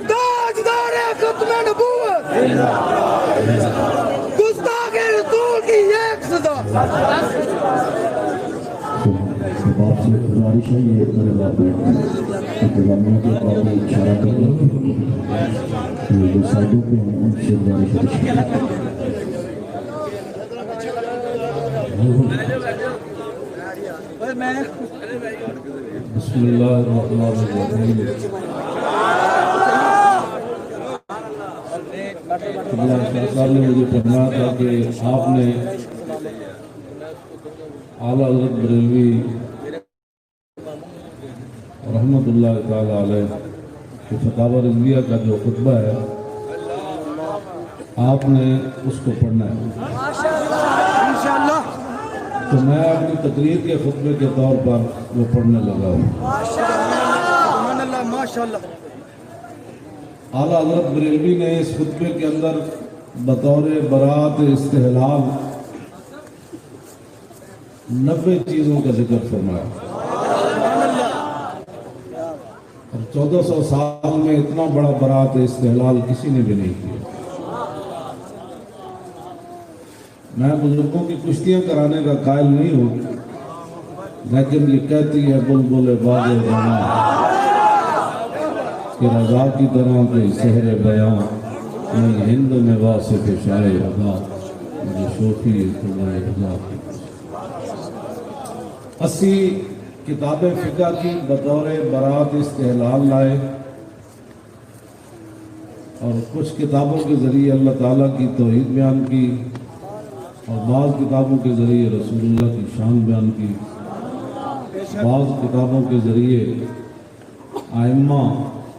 تاجدار ختم نبوت گستاخ رسول کی ایک صدا آپ سے گزارش ہے یہ طلباء انتظامیہ کے طور پر اشارہ کر رہے ہیں جو سائڈوں پہ ہیں ان سے گزارش ہے بسم اللہ الرحمن الرحیم اللہ صاحب نے مجھے فرمایا تھا کہ آپ نے اعلیٰ حضرت بریلوی رحمت اللہ تعالی علیہ کہ فتاوی رضویہ کا جو خطبہ ہے آپ نے اس کو پڑھنا ہے تو میں اپنی تقریر کے خطبے کے طور پر وہ پڑھنے لگا ہوں اعلیٰ حضرت بریلوی نے اس خطبے کے اندر بطور برات استحلال 90 چیزوں کا ذکر فرمایا اور 1400 سال میں اتنا بڑا برات استحلال کسی نے بھی نہیں کیا میں بزرگوں کی کشتیاں کرانے کا قائل نہیں ہوں لیکن یہ کہتی ہے بلبل باغ جہاں کہ رضا کی طرح کے سحر بیاں میں ہند میں واصف شاہ ادا مجھے شوخی تمہیں رضا 80 کتابیں فقہ کی بطور برات استحلال لائے اور کچھ کتابوں کے ذریعے اللہ تعالیٰ کی توحید بیان کی اور بعض کتابوں کے ذریعے رسول اللہ کی شان بیان کی بعض کتابوں کے ذریعے ائمہ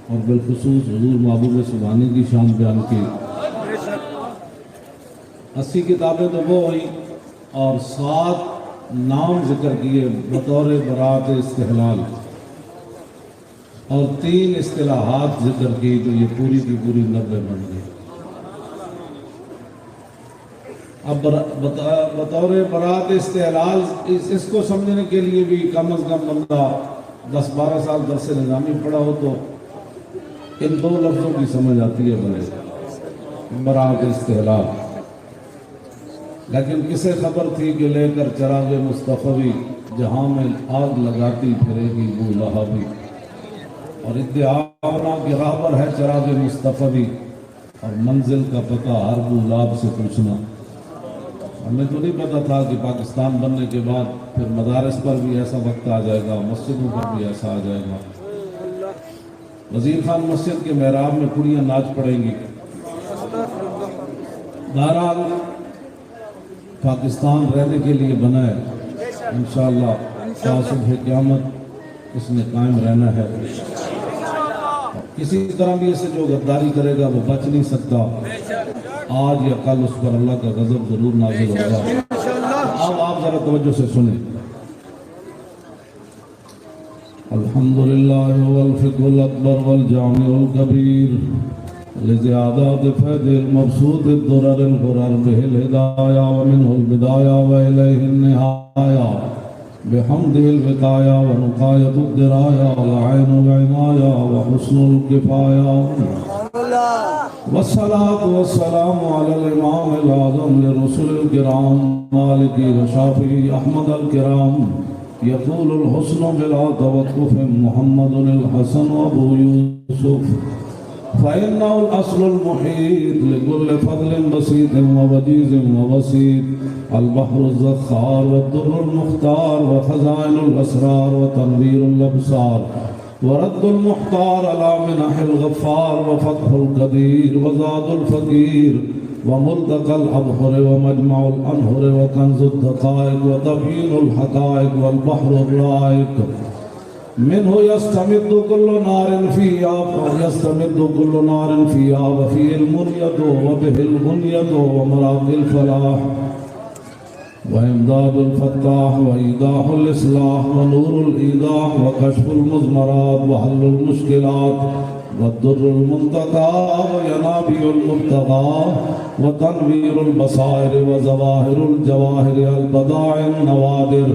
اور بالخصوص حضور محبوب سبحانی کی شان بیان کی 80 کتابیں تو وہ ہوئی اور 7 نام ذکر کیے بطور برات استحلال اور 3 اصطلاحات ذکر کی تو یہ پوری کی پوری 90 بن گئی اب بطور برات استحلال اس کو سمجھنے کے لیے بھی کم از کم بندہ 10-12 سال درس نظامی پڑھا ہو تو ان 2 لفظوں کی سمجھ آتی ہے بڑے برات استحلال لیکن کسے خبر تھی کہ لے کر چراغ مصطفی جہاں میں آگ لگاتی پھرے گی بو لہبی اور ادعا اپنا کہ راہبر ہے چراغ مصطفی اور منزل کا پتہ ہر بو لاب سے پوچھنا ہمیں تو نہیں پتا تھا کہ پاکستان بننے کے بعد پھر مدارس پر بھی ایسا وقت آ جائے گا مسجدوں پر بھی ایسا آ جائے گا وزیر خان مسجد کے محراب میں کڑیاں ناچ پڑیں گی بہرحال پاکستان رہنے کے لیے بنا ہے انشاءاللہ تا صبح قیامت اس نے قائم رہنا ہے کسی طرح بھی اسے جو غداری کرے گا وہ بچ نہیں سکتا آج یا کل اس پر اللہ کا غضب ضرور نازل ہوگا اب آپ ذرا توجہ سے سنیں الحمدللہ والفقہ الاکبر والجامع الکبیر لزیادات فید المبسوط الدرر القرر به الہدایہ ومنہ البدایہ وإلیہ النہایہ بحمد الوقایہ ونقایت الدرایہ والعین العنایہ وحسن الکفایہ والصلاة والسلام على الامام العظم للرسل الكرام مالکی رشافی احمد الكرام يقول الحسن بلا توقف محمد الحسن ابو يوسف فإنه الأصل المحيط لكل فضل بسيط ووجيز وبسيط البحر الزخار والدر المختار وخزائن الأسرار وتنوير الأبصار ورد المحتار على منح الغفار وفتح القدير وزاد الفقير وملتقى الأبحر ومجمع الأنهر وكنز الدقائق وتبيين الحقائق والبحر الرائق منه يستمد كل نار فيها وفيه المنية وبه المنية ومراق الفلاح وإمداد الفتاح وإيضاح الإصلاح ونور الإيضاح وكشف المضمرات وحل المشكلات والضر المنتقى وينابيع المبتغى وتنوير البصائر وظواهر الجواهر البضائع النوادر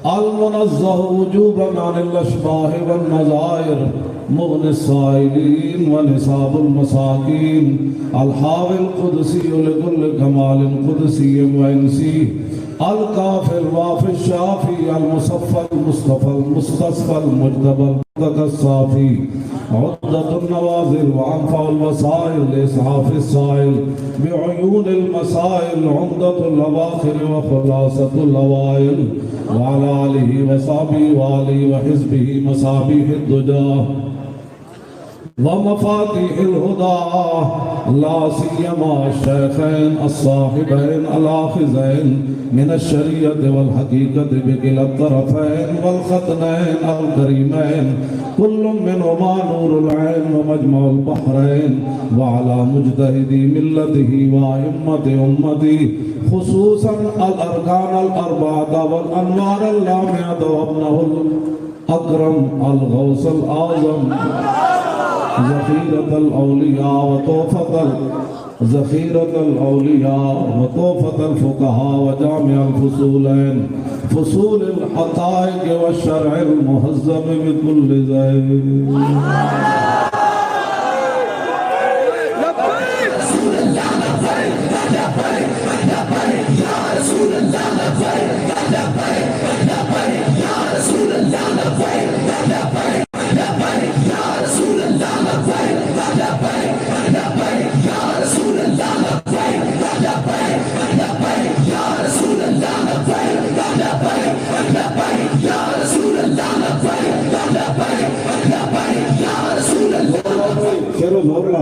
المنزه وجوبا عن الأشباه والنظائر مغني السائلين ونصاب المساكين الحاوي القدسي لكل كمال قدسي وإنسي الكافي الوافي الشافي المصفى المصطفى المستصفى المجتبى المرتقى الصافي عدة النوازل وأنفع الوسائل لإسعاف السائل بعيون المسائل عمدة الأواخر وخلاصة الأوائل وعلى آله وصحبه وآله وحزبه مصابيح الدجى ومفاتيح الهدى لا سيما الشيخين الصاحبين الآخذين من الشريعة والحقيقة بكلا الطرفين والختنين الكريمين كل منهما نور العين ومجمع البحرين وعلى مجتهدي ملته وأئمة أمتي خصوصا الأركان الأربعة والأنوار اللامعة وابنه الأكرم الغوث الأعظم ذخيرة الأولياء وطوفة الفقهاء وجامع الفصولين فصول الحقائق والشرع المهذب بكل زين شروع زور لا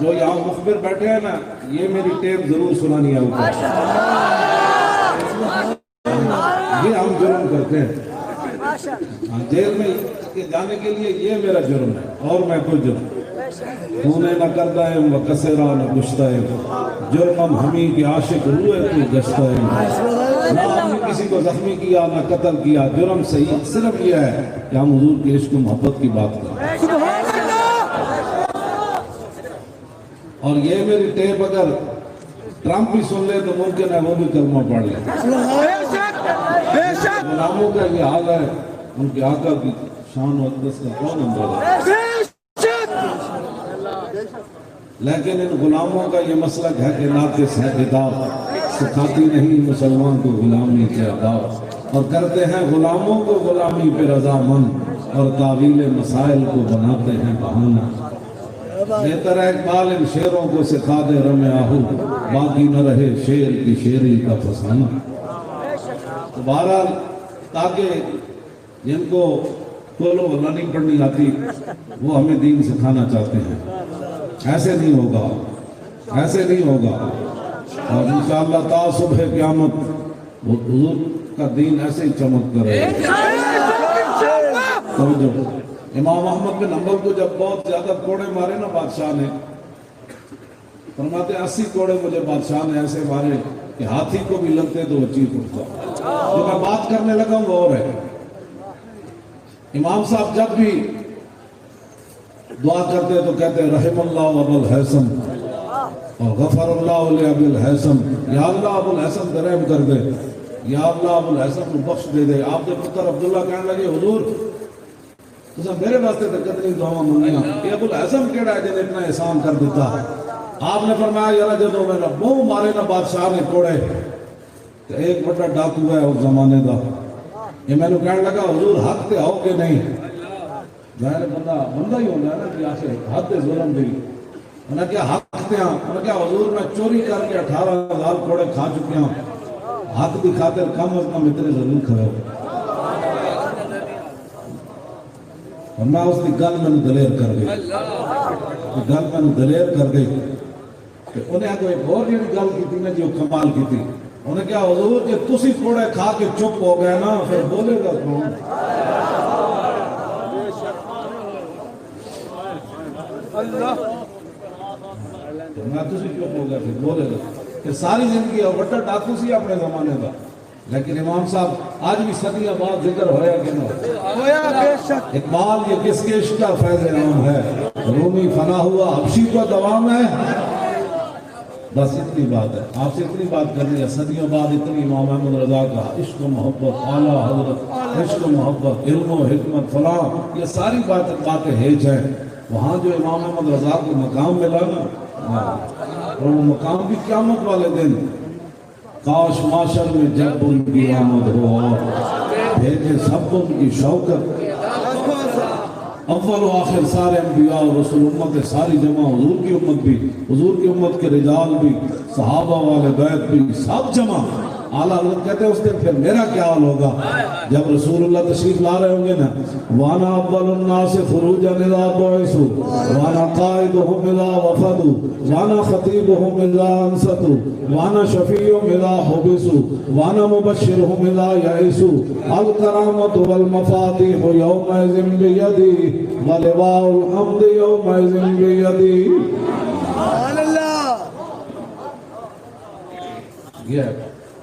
جو یہاں مخبر بیٹھے ہیں نا یہ میری ٹیپ ضرور سنانی ہے اوپر یہ ہم جرم کرتے ہیں جیل میں جانے کے لیے یہ میرا جرم ہے اور میں کوئی جرم تونے نہ کردہ ہے و کسرہ نہ گشتہ ہے جرمم ہمیں کی عاشق روئے تو گشتہ ہے نہ ہم نے کسی کو زخمی کیا نہ قتل کیا جرم صحیح صرف یہ ہے کہ ہم حضور کی عشق و محبت کی بات کریں اور یہ میری ٹیپ اگر ٹرمپ بھی سن لے تو ممکن ہے وہ بھی کلمہ پڑھ لے غلاموں کا یہ حال ہے ان کے آقا کی شان و اقدس کا کون اندازہ ہے لیکن ان غلاموں کا یہ مسلک ہے کہ ناقص ہے کتاب سکھاتی نہیں مسلمان کو غلامی کے آداب اور کرتے ہیں غلاموں کو غلامی پہ رضامند اور تعویل مسائل کو بناتے ہیں بہانہ بہتر ہے اقبال ان شیروں کو سکھا دے رم آہو باقی نہ رہے شیر کی شیری کا فسانہ تو بہرحال تاکہ جن کو کولو نہیں پڑھنی آتی وہ ہمیں دین سکھانا چاہتے ہیں ایسے نہیں ہوگا ایسے نہیں ہوگا اور انشاءاللہ تا صبح قیامت وہ حضور کا دین ایسے ہی چمک کرے امام احمد بن حنبل کو جب بہت زیادہ کوڑے مارے نا بادشاہ نے فرماتے 80 کوڑے مجھے بادشاہ نے ایسے مارے کہ ہاتھی کو بھی لگتے تو وہ چیخ اٹھتا جو میں بات کرنے لگا وہ اور ہے امام صاحب جب بھی دعا کرتے تو کہتے رحم اللہ ابو الحسن اور غفر اللہ علیہ ابو الحسن یا اللہ ابو الحسن رحم کر دے یا اللہ ابو الحسن کو بخش دے دے. آپ کے پتر عبداللہ کہنے لگے حضور تسا میرے واسطے تو کتنی دعا منگیاں کہ ابو الحسن کیڑا ہے جن اتنا احسان کر دیتا. آپ نے فرمایا یار جدو میرا منہ مارے نا بادشاہ نے کوڑے تو ایک بڑا ڈاکو ہے اس زمانے دا یہ میں نے کہنے لگا حضور حق تے آؤ کہ نہیں. ظاہر بندہ ہی ہونا ہے نا کہ آخر حد ظلم دی. انہیں کیا حق تے ہاں انہیں کیا حضور میں چوری کر کے 18,000 کوڑے کھا چکے ہوں حق دی خاطر کم از کم اتنے ضرور کھڑے ہو. اور میں اس کی گل میں دلیر کر گئی گل میں دلیر کر گئی کہ انہیں کوئی اور جی گل کی نا جو کمال کی تھی. انہیں کیا حضور کہ تسی کوڑے کھا کے چپ ہو گئے نا پھر بولے گا کون. میں تسی چپ ہو گیا پھر بولے گا کہ ساری زندگی اور بڑا ڈاکو سی اپنے زمانے کا لیکن امام صاحب آج بھی صدیاں بعد ذکر ہویا کہ نہ. اقبال یہ کس کے عشق کا فیض عام ہے رومی فنا ہوا حبشی کو دوام ہے. بس اتنی بات ہے آپ سے اتنی بات کرنی ہے. صدیوں بعد اتنی امام احمد رضا کا عشق و محبت اعلیٰ حضرت عشق و محبت علم و حکمت فلاں یہ ساری باتیں ہیج ہیں. وہاں جو امام احمد رضا کو مقام ملا نا اور وہ مقام بھی قیامت والے دن کاش معاشر میں جب ان کی آمد ہو اور بھیجے سب ان کی شوکت. اول و آخر سارے انبیاء اور رسول امت ساری جمع حضور کی امت بھی حضور کی امت کے رجال بھی صحابہ والے بیت بھی سب جمع. اعلیٰ حضرت کہتے ہیں اس دن پھر میرا کیا حال ہوگا جب رسول اللہ تشریف لا رہے ہوں گے نا. وانا اول الناس خروجا اذا بعثوا وانا قائدهم اذا وفدوا وانا خطيبهم اذا انصتوا وانا شفيعهم اذا حبسوا وانا مبشرهم اذا يئسوا الكرامة والمفاتيح يومئذ بيدي ولواء الحمد يومئذ بيدي. سبحان اللہ.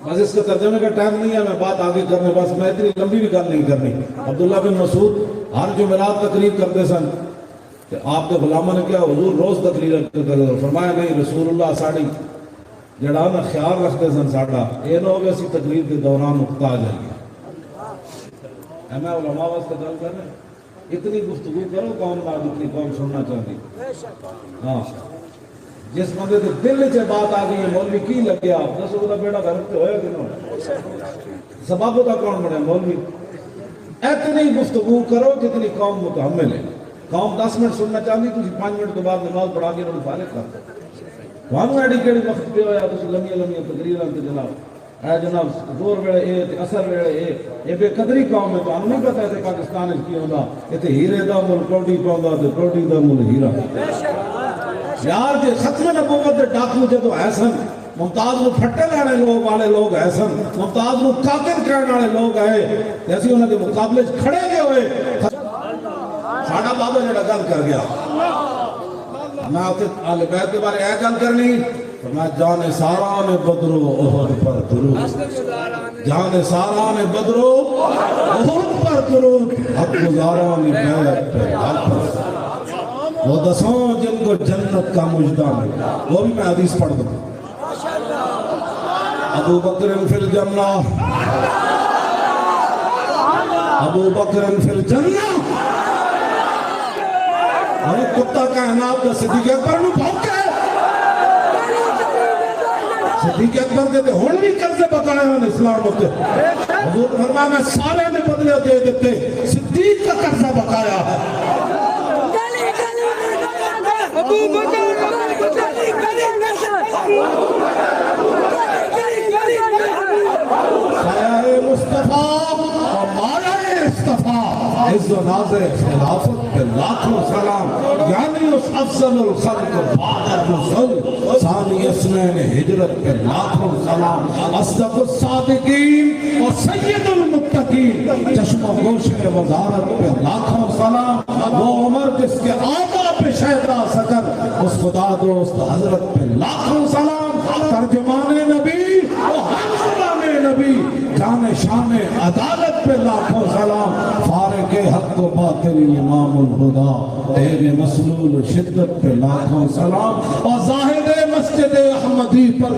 بس اس کا ترجمے کا ٹائم نہیں ہے میں بات آگے کرنے بس میں اتنی لمبی بھی گل نہیں کرنی. عبداللہ بن مسعود ہر جمعرات تقریر کرتے سن کہ آپ کے غلاموں نے کیا حضور روز تقریر کرتے فرمایا نہیں رسول اللہ ساڑی جڑا نا خیال رکھتے سن ساڑا یہ نہ ہوگا اسی تقریر کے دوران نقطہ آ جائے گا. میں علماء واسطے گل کرنا اتنی گفتگو کرو قوم نہ جتنی قوم سننا چاہتی. ہاں جس بندے کے دل سے بات آ گئی ہے مولوی کی لگیا دسو وہ بیڑا گھر پہ ہویا کہ نہ سبب کا کون بنے مولوی. اتنی گفتگو کرو جتنی قوم متحمل ہے. قوم 10 منٹ سننا چاہتی تھی 5 منٹ کے بعد نماز پڑھا کے انہوں فارغ کرتے. وہاں ایڈی کیڑی وقت پہ ہویا تو لمبی تقریراں تے جناب اے جناب زور ویلے اے تے اثر ویلے اے بے قدری قوم ہے. تو ہم نہیں پتہ ہے پاکستان وچ کی ہوندا ایتھے ہیرے دا مل کوڑی پاوندا تے کوڑی دا مل ہیرا. یار جے ختم نبوت دے ڈاکو جدو ایسن ممتاز نو پھٹے لینے لوگ والے لوگ ایسن ممتاز نو قاتل کرنے والے لوگ آئے ایسی انہوں نے مقابلے کھڑے گئے ہوئے. ساڑھا بابا جڑا گل کر گیا میں اہل بیت کے بارے اے گل کرنی میں جان سارا نے بدرو احد پر درود جان سارا نے بدرو احد پر درود حق گزارا نے بیت پر حق پر وہ دسوں جن کو جنت کا مجدہ ملا وہ بھی میں حدیث پڑھ دوں. ابو بکر فی الجنہ ابو بکر فی الجنہ ہمیں کتا کائنات کا صدیق اکبر نو بھوکے صدیق اکبر دیتے ہون بھی کرتے بتائے ہیں اسلام ہوتے. حضور فرمایا میں سارے نے بدلے دے دیتے صدیق کا قرضہ بقایا ہے. سایہ مصطفیٰ و مایہ اصطفیٰ عز و ناز خلافت پہ لاکھوں سلام یعنی اس افضل الخلق بعد الرسل ثانی اسنین ہجرت پہ لاکھوں سلام اصدق الصادقین و سید المتقین چشم و گوش وزارت پہ لاکھوں سلام وہ عمر جس کے آقا پہ شہدہ سکر اس خدا دوست حضرت پہ لاکھوں سلام ترجمان نبی و حمزمان نبی جان شان عدالت پہ لاکھوں سلام فارق حق و باطل امام الہدا تیرے مسلول شدت پہ لاکھوں سلام اور زاہد مسجد احمدی پر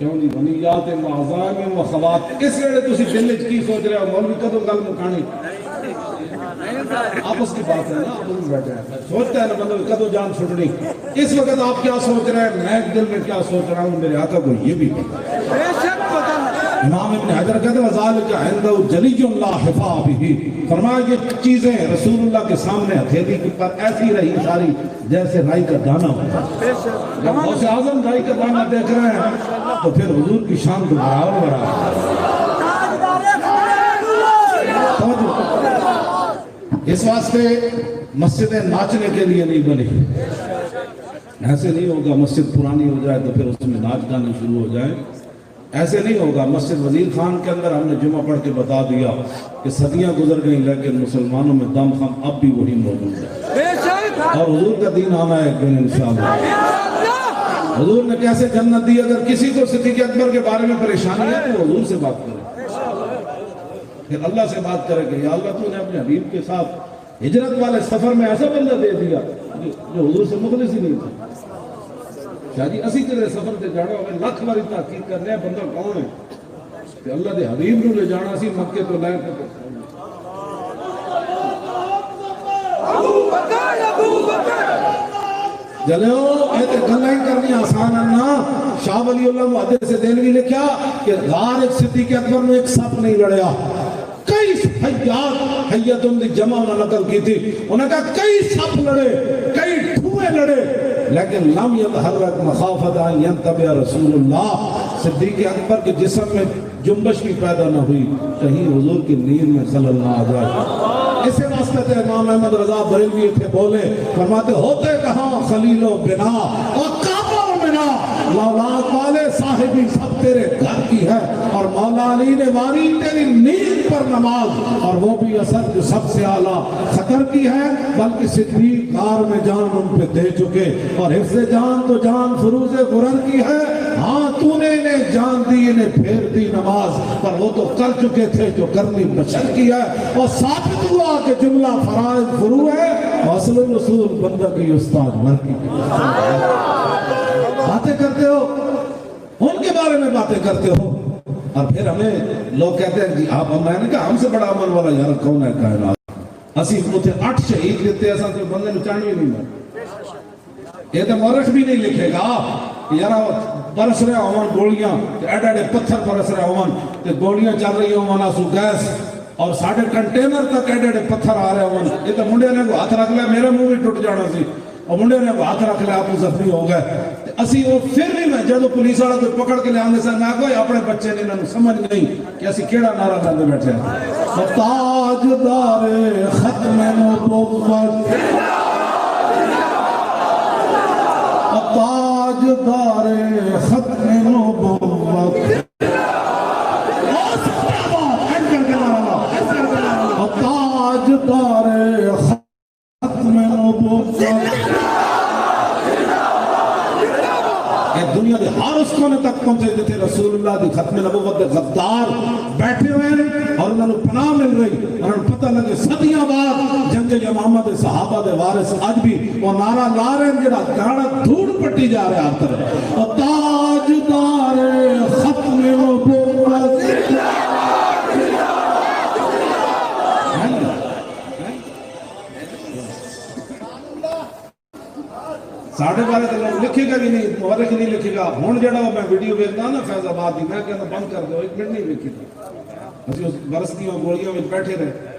کیوں جی غنیات معظام و خوات اس ویلے تسی دل وچ کی سوچ رہے ہو مولوی کدوں گل مکانی آپس کی بات ہے نا آپس میں بیٹھے ہیں سوچتا ہے نا مطلب کدوں جان چھوڑنی اس وقت آپ کیا سوچ رہے ہیں میں دل میں کیا سوچ رہا ہوں میرے آقا کو یہ بھی پتا ہے امام ابن حجر کہتے ہیں وَذَلِكَ عِنْدَهُ جَلِيٌّ لَا خِفَا بِهِ فرمایا یہ چیزیں رسول اللہ کے سامنے ہتھیلی کے پر ایسی رہی ساری جیسے رائی کا دانہ ہوتا ہے جب غوث اعظم رائی کا دانہ دیکھ رہے ہیں تو پھر حضور کی شان دوبارہ اور اس واسطے مسجدیں ناچنے کے لیے نہیں بنی ایسے نہیں ہوگا مسجد پرانی ہو جائے تو پھر اس میں ناچ گانے شروع ہو جائیں ایسے نہیں ہوگا مسجد وزیر خان کے اندر ہم نے جمعہ پڑھ کے بتا دیا کہ صدیاں گزر گئیں لیکن مسلمانوں میں دم خم اب بھی وہی موجود ہے اور حضور کا دین آنا ہے ایک دن انشاءاللہ حضور نے کیسے جنت دی اگر کسی کو صدیق اکبر کے بارے میں پریشانی ہے تو حضور سے بات کرے پھر اللہ سے بات کرے کہ یا اللہ تو نے اپنے حبیب کے ساتھ ہجرت والے سفر میں ایسا بندہ دے دیا جو حضور سے مخلص ہی نہیں تھا شاہ جی اسی طرح سفر تے جانا ہوئے لکھ باری تحقیق کرنے بندہ کون ہے کہ اللہ دے حبیب نو لے جانا سی مکے تو لے کے جلو اے تے گلاں کرنی آسان ہے نا شاہ ولی اللہ محدث سے دہلوی لکھیا کہ غار ایک صدیق اکبر میں ایک سپ نہیں لڑیا کئی حیات حیاتوں دی جمع انہوں نے نقل کی تھی انہوں نے کہا کئی سپ لڑے کئی ٹھوئے لڑے لیکن لم یتحرک مخافت ان ینتبع رسول اللہ صدیق اکبر کے جسم میں جنبش بھی پیدا نہ ہوئی کہیں حضور کی نیند میں خلل نہ آ جائے اسے واسطے تھے امام احمد رضا بریلوی تھے بولے فرماتے ہوتے کہاں خلیل و بنا اور کعبہ و بنا لولاک والے صاحبی سب تیرے گھر کی ہے اور مولا علی نے واری تیری نیند پر نماز اور وہ بھی اثر جو سب سے اعلیٰ خطر کی ہے بلکہ صدیق غار میں جان ان پہ دے چکے اور حفظ جان تو جان فروز غرر کی ہے ہاں تو نے انہیں جان دی انہیں پھیر دی نماز پر وہ تو کر چکے تھے جو کرنی بشر کی ہے اور ثابت ہوا کہ جملہ فرائض فرو ہے اصل رسول بندہ کی استاد مر کی باتیں کرتے ہو ان کے بارے میں باتیں کرتے ہو اور پھر ہمیں لوگ کہتے ہیں کہ آپ میں نے کہا ہم سے بڑا عمل والا یار کون ہے کائنات اسی اتنے 8 شہید دیتے ایسا تو بندے نے چانوی نہیں مر یہ تو مورخ بھی نہیں لکھے گا یار برس رہے ہون گولیاں ایڈے ایڈے پتھر برس رہے ہون گولیاں چل رہی ہون آسو گیس اور ساڑھے کنٹینر تک ایڈے ایڈے پتھر آ رہے ہون یہ تو منڈے نے کو ہاتھ رکھ لیا میرا منہ بھی ٹوٹ جانا سی اور منڈے نے کو ہاتھ رکھ لیا آپ زخمی ہو گئے اسی وہ پھر بھی میں جدو پولیس والا کوئی پکڑ کے لے آنے سے میں کوئی اپنے بچے نے انہوں سمجھ نہیں کہ اسی کیڑا نعرہ لاندے بیٹھے ہیں تاجدار ختم نبوت تاجدار ختم نبوت تاجدار ختم نبوت دنیا کے ہر اس کونے تک پہنچے تھے رسول اللہ دی ختم نبوت دے غدار بیٹھے ہوئے ہیں اور انہوں نے پناہ مل رہی اور انہوں نے پتہ لگے صدیاں بعد جنگ یمامہ دے صحابہ دے وارث آج بھی وہ نعرہ لا رہے ہیں جڑا گاڑا دھوڑ پٹی جا رہے ہیں ہر طرف اور تاجدار ختم نبوت ساڑھے بارے تو لوگ لکھے گا بھی نہیں مورخ نہیں لکھے گا ہون جڑا میں ویڈیو دیکھتا نا فیض آباد دی میں کہتا بند کر دو ایک منٹ نہیں لکھی تھی اسی اس برستیوں گولیوں میں بیٹھے رہے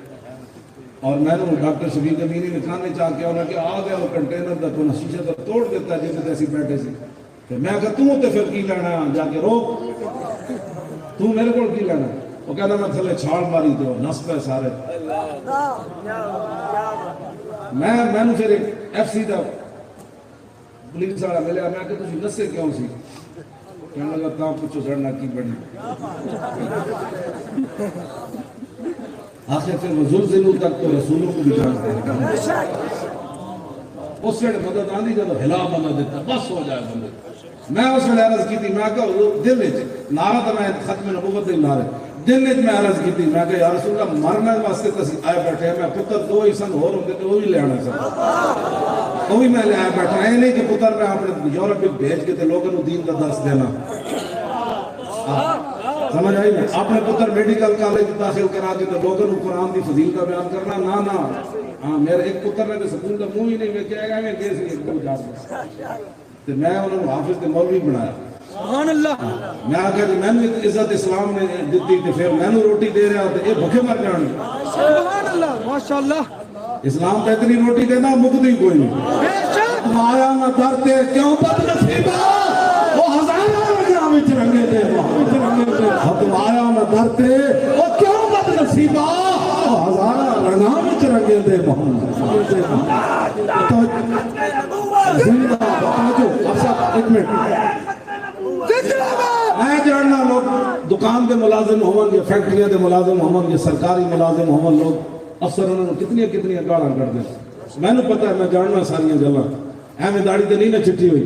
اور میں نے ڈاکٹر شفیق امینی لکھانے چاہ کے انہوں نے کہ آ گیا وہ کنٹینر دا تو شیشہ تو توڑ دیتا ہے جیسے ایسی بیٹھے سی تو میں کہا تم تے پھر کی لینا جا کے روک تو میرے کو کی لینا وہ کہنا میں تھلے چھاڑ ماری دو نصب ہے سارے میں نے پھر ایک ایف سی دا پولیس والا ملے میں کہ تسی نسے کیوں سی کہنے لگا تاں کچھ جڑنا کی بڑی آخر پھر وہ زلزلوں تک تو رسولوں کو بھی جانتے ہیں اس سے مدد آندھی جب ہلا بنا دیتا بس ہو جائے بندے میں اس میں عرض کی تھی میں کہا دل ہے نعرہ تھا میں ختم نبوت دل نعرہ دل ہے میں عرض کی تھی میں کہا یا رسول اللہ مرنے واسطے تسی آئے بیٹھے ہیں میں پتر دو ہی سن اور ہوں گے تو وہ بھی لے آنا سکتا وہ بھی میں لے آئے بیٹھا ہے نہیں کہ پتر میں اپنے یورپ بھی بھیج کے تھے لوگوں نے دین کا درس دینا سمجھ آئی نا؟ اپنے پتر میڈیکل کالج داخل کرا کے تو لوگوں کو قرآن دی فضیل کا بیان کرنا نہ ہاں میرے ایک پتر نے سکول کا منہ ہی نہیں ویکھیا گا میں دیس ایک دو جا تے میں انہوں نے حافظ تے مولوی بنایا سبحان اللہ میں آخر میں نے عزت اسلام نے دیتی تے پھر میں نے روٹی دے رہا تے یہ بھوکے مر جان سبحان اللہ ماشاءاللہ اسلام تے اتنی روٹی دینا مکتی کوئی نہیں بے شک آیا نہ درتے کیوں بد نصیبہ وہ ہزاروں رنگاں وچ رنگے دے ہم آیا نہ درتے وہ کیوں بد نصیبہ وہ ہزاروں رنگاں وچ رنگے دے محمد زندہ بتاجو افسر ایک منٹ میں جاننا لوگ دکان دے ملازم ہون گے فیکٹریاں دے ملازم ہون گے سرکاری ملازم ہون لوگ افسر انہوں نے کتنی گالاں کر دیں میں نے پتا ہے میں جاننا ساریاں گلاں میں داڑھی تے نہیں نہ چٹھی ہوئی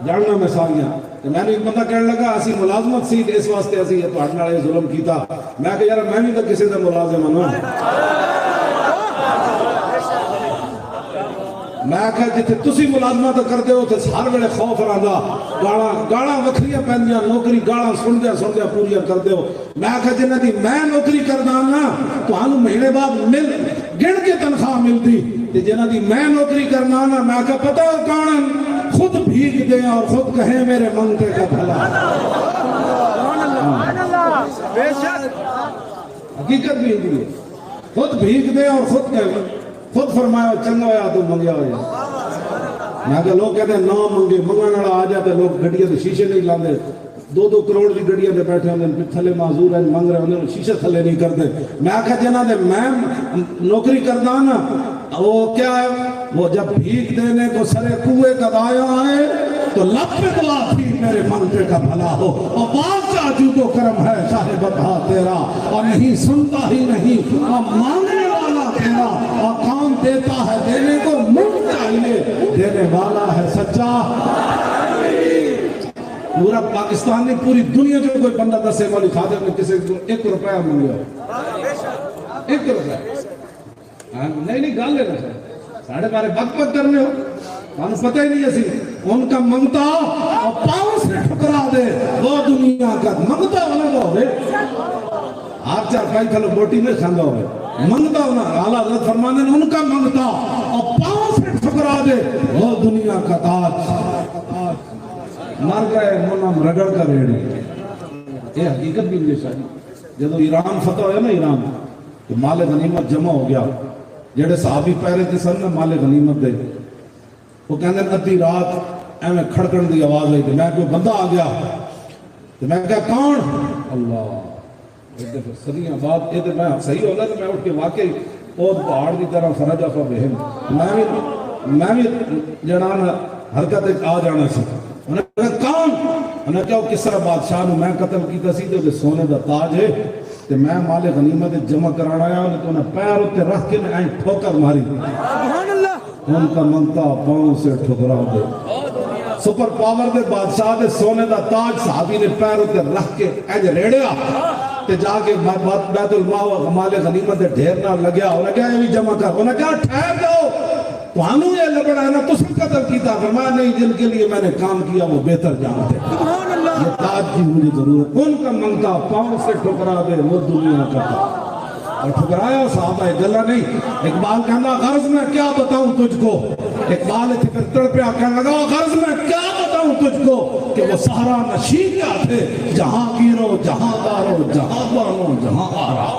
جاننا میں ساریاں میں نے ایک بندہ کہنے لگا اسی ملازمت سی اس واسطے اسی تہاڈے نال ظلم کیتا میں کہ یار میں بھی تو کسی دا ملازم ہوں میں کہ جتھے تسی ملازمت کرتے ہو تے ہر ویلے خوف رہندا گالاں وکھریاں پیندیاں نوکری گالاں سندیاں پوریاں کرتے ہو میں کہ جنہاں دی میں نوکری کردا نا تانوں مہینے بعد گن کے تنخواہ ملتی تے جنہاں دی میں نوکری کرنا نا میں کہ پتہ ہو کون خود بھیگ دیں اور خود کہیں میرے منگتے کا بھلا بے شک حقیقت بھی ہے خود بھیگ دیں اور خود کہیں خود فرمایا چنگا ہویا تو منگیا ہویا میں کہ لوگ کہتے ہیں نہ منگے منگانا آ جاتے لوگ گھڑیاں دے شیشے نہیں لاندے 2-2 کروڑ دی گھڑیاں دے بیٹھے ہوندے پھر تھلے معذور ہیں منگ رہے ہوندے شیشے تھلے نہیں کرتے میں کہ جنہاں دے میں نوکری کردا نا وہ کیا ہے وہ جب بھیک دینے کو سرے کوئے کا دایا آئے تو لب پہ دعا تھی میرے منگتے کا بھلا ہو اور بادشاہ جو تو کرم ہے چاہے بتا تیرا اور نہیں سنتا ہی نہیں اور مانگنے والا تیرا اور کام دیتا ہے دینے کو منگ چاہیے دینے والا ہے سچا پورا پاکستان نے پوری دنیا جو کوئی بندہ دسے والی خادر نے کسی کو 1 روپیہ مانگیا 1 روپیہ نہیں گال لینا چاہیے ساڑھے بارے بک کرنے ہو ہم پتہ ہی نہیں ایسی ان کا منگتا اور پاؤں سے ٹھکرا دے وہ دنیا کا منگتا ہونا ہوئے آپ 4-5 کھلو بوٹی میں کھاندہ ہوئے منگتا ہونا اعلیٰ حضرت فرمانے ان کا منگتا اور پاؤں سے ٹھکرا دے وہ دنیا کا تاج مر گئے منم رگڑ کا ریڑی یہ حقیقت بھی مجھے شاہی جب ایران فتح ہویا نا ایران تو مال غنیمت جمع ہو گیا جڑے صحابی پہرے تھے سن مال غنیمت دے وہ کہنے ادھی رات ایویں کھڑکن دی آواز آئی تھی میں کوئی بندہ آ گیا تو میں کہا کون اللہ صدیاں بعد یہ تو میں صحیح ہوگا تو میں اٹھ کے واقعی اور پہاڑ کی طرح فرجا فا بہم میں بھی جنان حرکت آ جانا سی انہیں کہا کون انہیں کہا کس طرح بادشاہ نے میں قتل کی تسی تو سونے دا تاج ہے تو میں مال غنیمت جمع کرانا آیا تو انہیں پیر ہوتے رکھ کے میں ٹھوکر ماری سبحان اللہ ان کا منگتا پاؤں سے ٹھکرا دے سپر پاور دے بادشاہ دے سونے دا تاج صحابی نے پیر ہوتے رکھ کے ایج ریڑیا تے جا کے بیت الماء و مال غنیمت دے ڈھیر نہ لگیا انہیں کہا یہ بھی جمع کر انہیں کہا ٹھہر دو تو ہمیں یہ لبڑا ہے نا تو سب قتل کیتا فرمایا نہیں جن کے لیے میں نے کام کیا وہ بہتر جانتے یہ تاج کی مجھے ضرورت ان کا منگتا پاؤں سے ٹھکرا دے وہ دنیا کا تاج اور ٹھکرایا صحابہ گلہ نہیں اقبال کہنا غرض میں کیا بتاؤں تجھ کو اقبال پھر تڑپیا کہنے لگا غرض میں کیا بتاؤں تجھ کو کہ وہ سہارا نشین کیا تھے جہاں گیرو جہاں دارو جہاں بانو جہاں آرا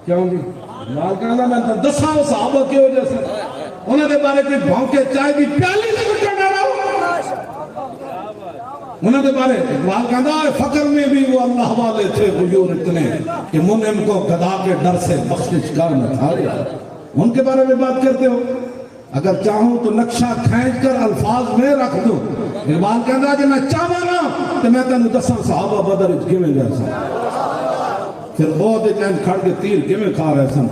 کیوں جی اقبال کہنا میں دساؤں صحابہ کی وجہ سے انہیں دے بارے کوئی بھونکے چائے بھی پیالی سے کچھ کرنا رہا انہیں دے بارے اقبال کہنا ہے فقر میں بھی وہ اللہ والے تھے غیور اتنے کہ منعم کو گدا کے ڈر سے بخشش کر نہ تھا ان کے بارے میں بات کرتے ہو اگر چاہوں تو نقشہ کھینچ کر الفاظ میں رکھ دوں اقبال کہنا ہے کہ میں چاہوں نا تو میں تنو 10 صحابہ بدر کیویں گئے سن پھر بہت چین کھڑ کے تیر کیویں کھا رہے سن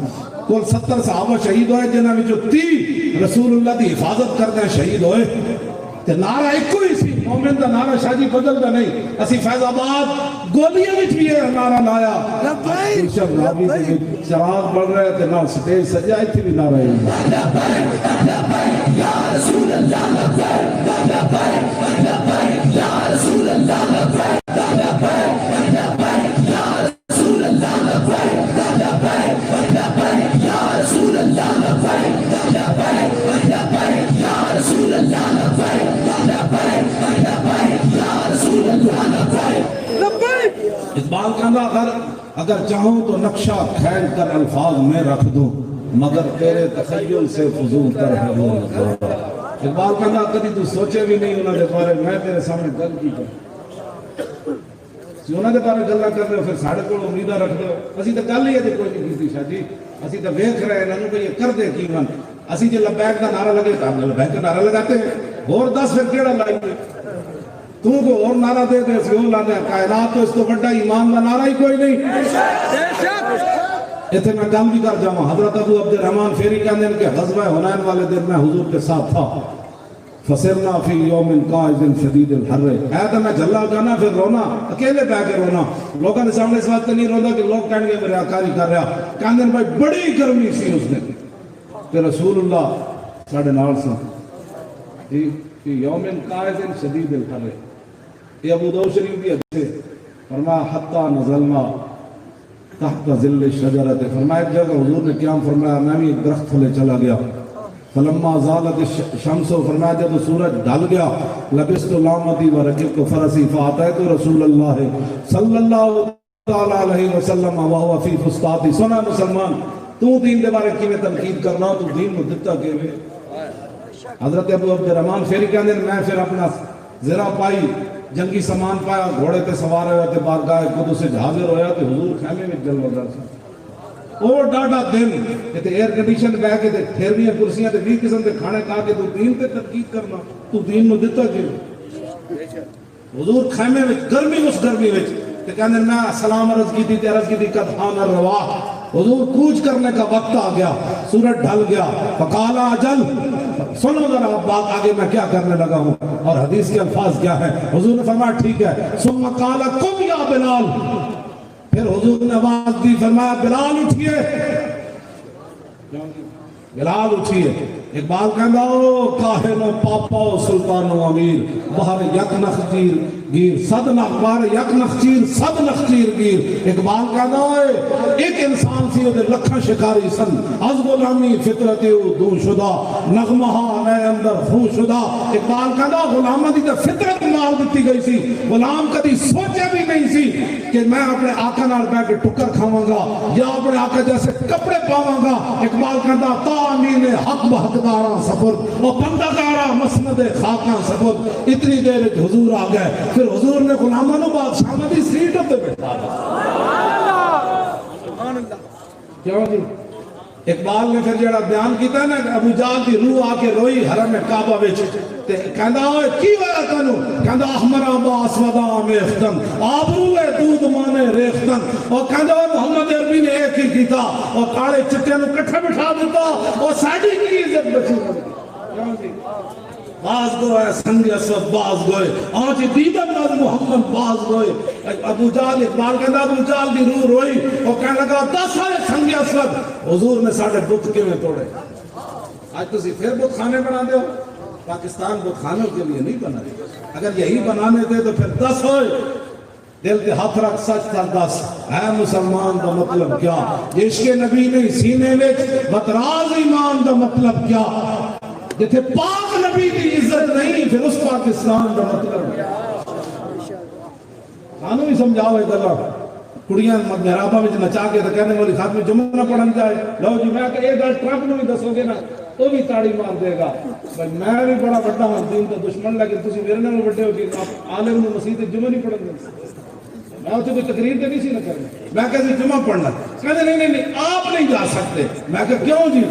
کل 70 صحابہ شہید ہوئے جنہاں میں جو 30 رسول اللہ دی حفاظت کردے شہید ہوئے تے نعرہ ایک کوئی سی مومن دا نعرہ شاہ جی بدل دا نہیں اسی فیض آباد گولیاں بھی بھی ہے نعرہ لایا شب رابی دے چراغ بڑھ رہے تے نہ سٹیج سجائی تھی بھی نعرہ یا رسول اللہ یا رسول اللہ لبیک اقبال کہنا اگر چاہوں تو نقشہ کھینچ کر الفاظ میں رکھ دوں مگر تیرے تخیل سے فضول تر ہے وہ نظارہ۔ اقبال کہنا کبھی تو سوچے بھی نہیں انہوں نے بارے میں تیرے سامنے گل کی کر انہوں نے بارے گلہ کر رہے ہو پھر ساڑھے کو امیدہ رکھ دو اسی تو گل ہی ہے کوئی نہیں کیتی شاہ جی اسی تو ویکھ رہے ہیں انہوں کہ یہ کر دے کیون اسی جو لبیک کا نعرہ لگے تو ہم لبیک کا نعرہ لگاتے ہیں اور 10 پھر کیڑا لائیں گے تو کو اور نعرہ دے دے اسی اور لانے کائنات تو اس تو بڑا ایمان کا نعرہ ہی کوئی نہیں اتنے میں کام بھی کر جاؤں حضرت ابو عبد الرحمن فیری کہنے ان کے غزوہ حنین والے دن میں حضور کے ساتھ تھا فسرنا فی یوم قائد شدید الحر ہے تو میں جھلا جانا پھر رونا اکیلے بہ کے رونا لوگوں نے سامنے اس وقت نہیں رونا کہ لوگ کہیں گے میرے آکاری کر رہا کہنے بھائی بڑی گرمی سی اس نے کہ رسول اللہ ساڑھے نال سے فی یوم قائد شدید الحر یہ ابو داؤد شریف بھی حدیث فرمایا حتی نزلنا تحت ظل شجرت فرمایا ایک جگہ حضور نے قیام فرمایا میں بھی ایک درخت تھلے چلا گیا فلما زالت الشمس فرمایا جب سورج ڈھل گیا لبست لامتی ورکبت فرسی فاتیت رسول اللہ صلی اللہ علیہ وسلم وہو فی فسطاتی سنا مسلمان تو دین دے بارے کی میں تنقید کرنا تو دین مددتا کے ہوئے حضرت ابو عبد الرحمن فیری کہنے میں پھر اپنا زرہ پائی جنگی سامان پایا گھوڑے تے سوار ہویا تے بارگاہ قدس سے حاضر ہویا تے حضور خیمے میں جل وزا سے اور ڈاڈا دن تے ایئر کنڈیشن بہ کے تے ٹھیرویاں کرسیاں تے 20 قسم تے کھانے کھا کے تو دین تے تنقید کرنا تو دین نو دتا کیوں حضور خیمے میں گرمی اس گرمی وچ تے کہندے میں سلام عرض کی تھی قد حان الرواح حضور کوچ کرنے کا وقت آ گیا سورج ڈھل گیا فقالا اجل سنو ذرا بات آگے میں کیا کرنے لگا ہوں اور حدیث کے الفاظ کیا ہے حضور نے فرمایا ٹھیک ہے ثم قال قم یا بلال پھر حضور نے آواز دی فرمایا بلال اٹھئے بلال اٹھئے اقبال کہنا کاہن و پاپا و سلطان و امیر بہر یک نخچیر گیر صد نخبار یک نخچیر صد نخچیر گیر اقبال کہنا ایک انسان سی وہ لکھا شکاری سن از غلامی فطرت دو شدہ نغمہا نئے اندر خو شدہ اقبال کہنا غلامہ دی تو فطرت مال دیتی گئی سی غلام کدی سوچے بھی نہیں سی کہ میں اپنے آقا نال بیٹھ کے ٹکر کھاواں گا یا اپنے آقا جیسے کپڑے پاواں گا اقبال کہنا تامین حق بحقدارہ سفر اور بندگارہ مسند خاکاں سفر اتنی دیر حضور آ گئے پھر حضور نے غلامہ نو بادشاہ دی سیٹ تے بیٹھا کیوں جی اقبال نے پھر جڑا بیان کیتا ہے نا ابو جہل دی روح آ کے روئی حرم کعبہ وچ تے کہندا اوے کی وجہ تانوں کہندا احمر با اسودا میختن آبرو دودھ مانے ریختن اور کہندا محمد عربی نے ایک ہی کیتا اور کالے چٹے نو کٹھے بٹھا دیتا اور ساڈی کی عزت بچی کیوں جی باز گوئے سنگ اسود باز گوئے آج دیدن ناز محمد باز گوئے ابو جہل اقبال کہندا ابو جہل دی روح روئی اور کہنے لگا 10 سارے سنگ اسود حضور نے ساڑھے بت کے میں توڑے آج تو پھر بت خانے بنا دے ہو پاکستان بت خانوں کے لیے نہیں بنا دے اگر یہی بنانے تھے تو پھر 10 ہوئے دل کے ہاتھ رکھ سچ تر 10 ہے مسلمان دا مطلب کیا عشق نبی نے سینے میں بتراز ایمان دا مطلب کیا جیسے پاک نبی کی عزت نہیں پھر اس پاکستان دا مطلب خانوں ہی سمجھاؤ ہے گلہ کڑیاں محرابہ میں نچا کے تو کہنے والی خاتم جمعہ نہ پڑھن جائے لو جی میں کہ ایک گل ٹرمپ نو بھی دسو گے نا وہ بھی تاڑی مار دے گا بھائی میں بھی بڑا بڑا ہوں دین کا دشمن لگے تسی میرے نال بڑے ہو کہ آپ عالم نے مسجد جمعہ نہیں پڑھن گے میں اسے کوئی تقریر تے نہیں سی نہ کرنا میں کہتے جمعہ پڑھنا کہتے نہیں آپ نہیں جا سکتے میں کہ کیوں جی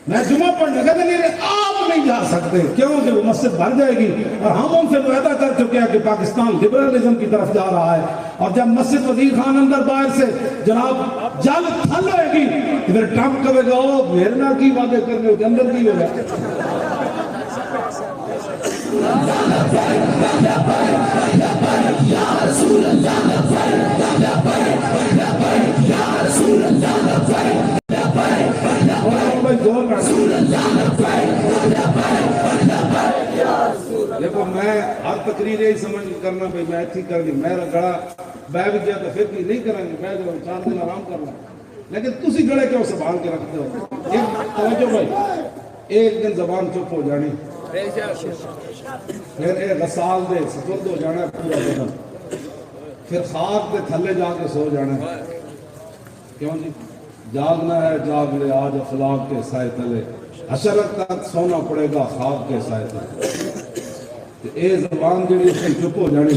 میں جمعہ پڑھنا کہتے نہیں آپ نہیں جا سکتے کیوں کہ وہ مسجد بھر جائے گی اور ہم ان سے معاہدہ کر چکے ہیں کہ پاکستان لبرلزم کی طرف جا رہا ہے اور جب مسجد وزیر خان اندر باہر سے جناب جل تھل ہوئے گی پھر ٹرمپ کہے گا میرے نال کی وعدے کرنے ہوتے اندر کی ہو جائے یا رسول اللہ کو میں ہر تقریر یہی سمجھ کرنا بھائی میں اچھی کر لی میرا گڑا بہ بھی گیا تو پھر بھی نہیں کریں گے میں جو 4 دن آرام کرنا لیکن تسی گڑے کیوں سنبھال کے رکھتے ہو ایک توجہ بھائی ایک دن زبان چپ ہو جانی پھر ایک غسال دے سپرد ہو جانا پورا بدن پھر خاک دے تھلے جا کے سو جانا کیوں جی جاگنا ہے جاگ لے آج اخلاق کے سائے تلے حشرت تک سونا پڑے گا خاک کے سائے تلے اے زبان جڑی اس میں چپ ہو جانی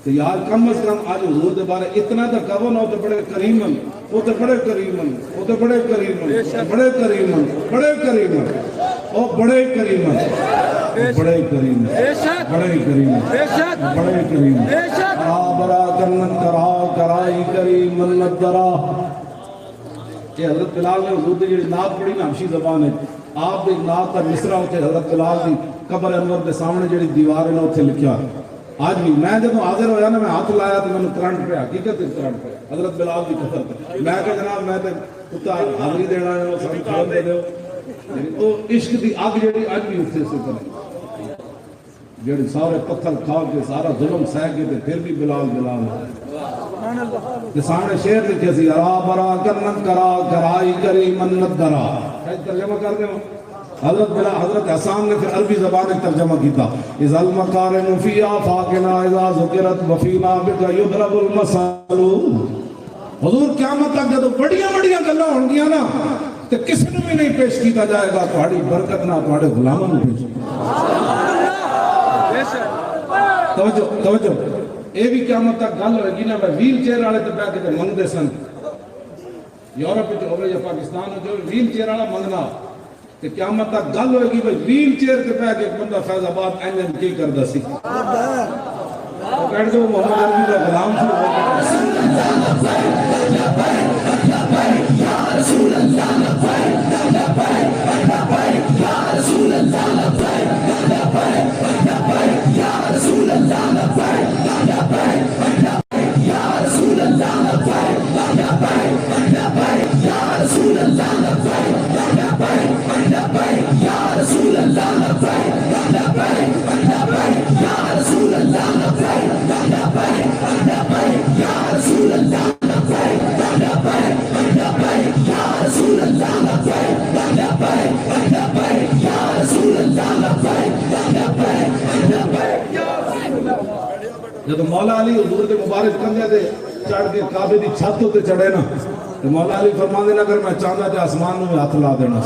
تو یار کم از کم آج حضور دے بارے اتنا تو کہو نہ تو بڑے کریمن وہ تو بڑے کریمن وہ تو بڑے کریمن بڑے کریمن بڑے کریمن او بڑے کریمن بڑے کریمن بڑے کریمن بڑے کریمن برا کرن کرا کرائی کریمن ندرا کہ حضرت بلال نے حضور دی جڑی نعت پڑھی نا حبشی زبان ہے آپ دی نعت دا مصرع ہوتے حضرت بلال دی قبر انور دے سامنے جڑی دیوار ہے نا اتنے لکھیا آج بھی میں جب حاضر ہویا نا میں ہاتھ لایا تو میں نے کرنٹ پہ حقیقت کرنٹ پہ حضرت بلال دی قبر پہ میں کہ جناب میں تے کتا حاضری دینا ہے وہ سب کھول دے دیو تو عشق دی آگ جڑی آج بھی اتنے سے کرے جڑی سارے پتھر کھا کے سارا ظلم سہ کے تے پھر بھی بلال بلال ہے سامنے شعر لکھے سی ارا برا کرن کرا کرائی کری منت درا ترجمہ کر دیں حضرت حسان نے پھر عربی زبان میں ترجمہ کیتا اذا المقارن فی آفاقنا اذا ذکرت وفینا بک یضرب المثل حضور قیامت تک جب بڑیاں بڑیاں گلاں ہون گیاں نا تے کسی نے بھی نہیں پیش کیتا جائے گا تہاڈی برکت نہ تہاڈے غلاماں نوں پیش توجہ توجہ اے بھی قیامت تک گل ہوئے گی نا ویل چیئر والے تے بیٹھ کے منگدے سن یورپ وچ ہوے یا پاکستان وچ ہوے ویل چیئر والا منگنا کہ قیامت تک گل ہوئے گی بھئی ویل چیئر کے پہ ایک بندہ فیض آباد اینجن کی کردہ سی وہ کہتے دو محمد عربی کا غلام جب مولا علی حضور کے مبارک کنجے دے چڑھ کے کعبے دی چھت تے چڑھے نا تو مولا علی فرماندے نا اگر میں چاہتا تے آسمان میں ہاتھ لا دینا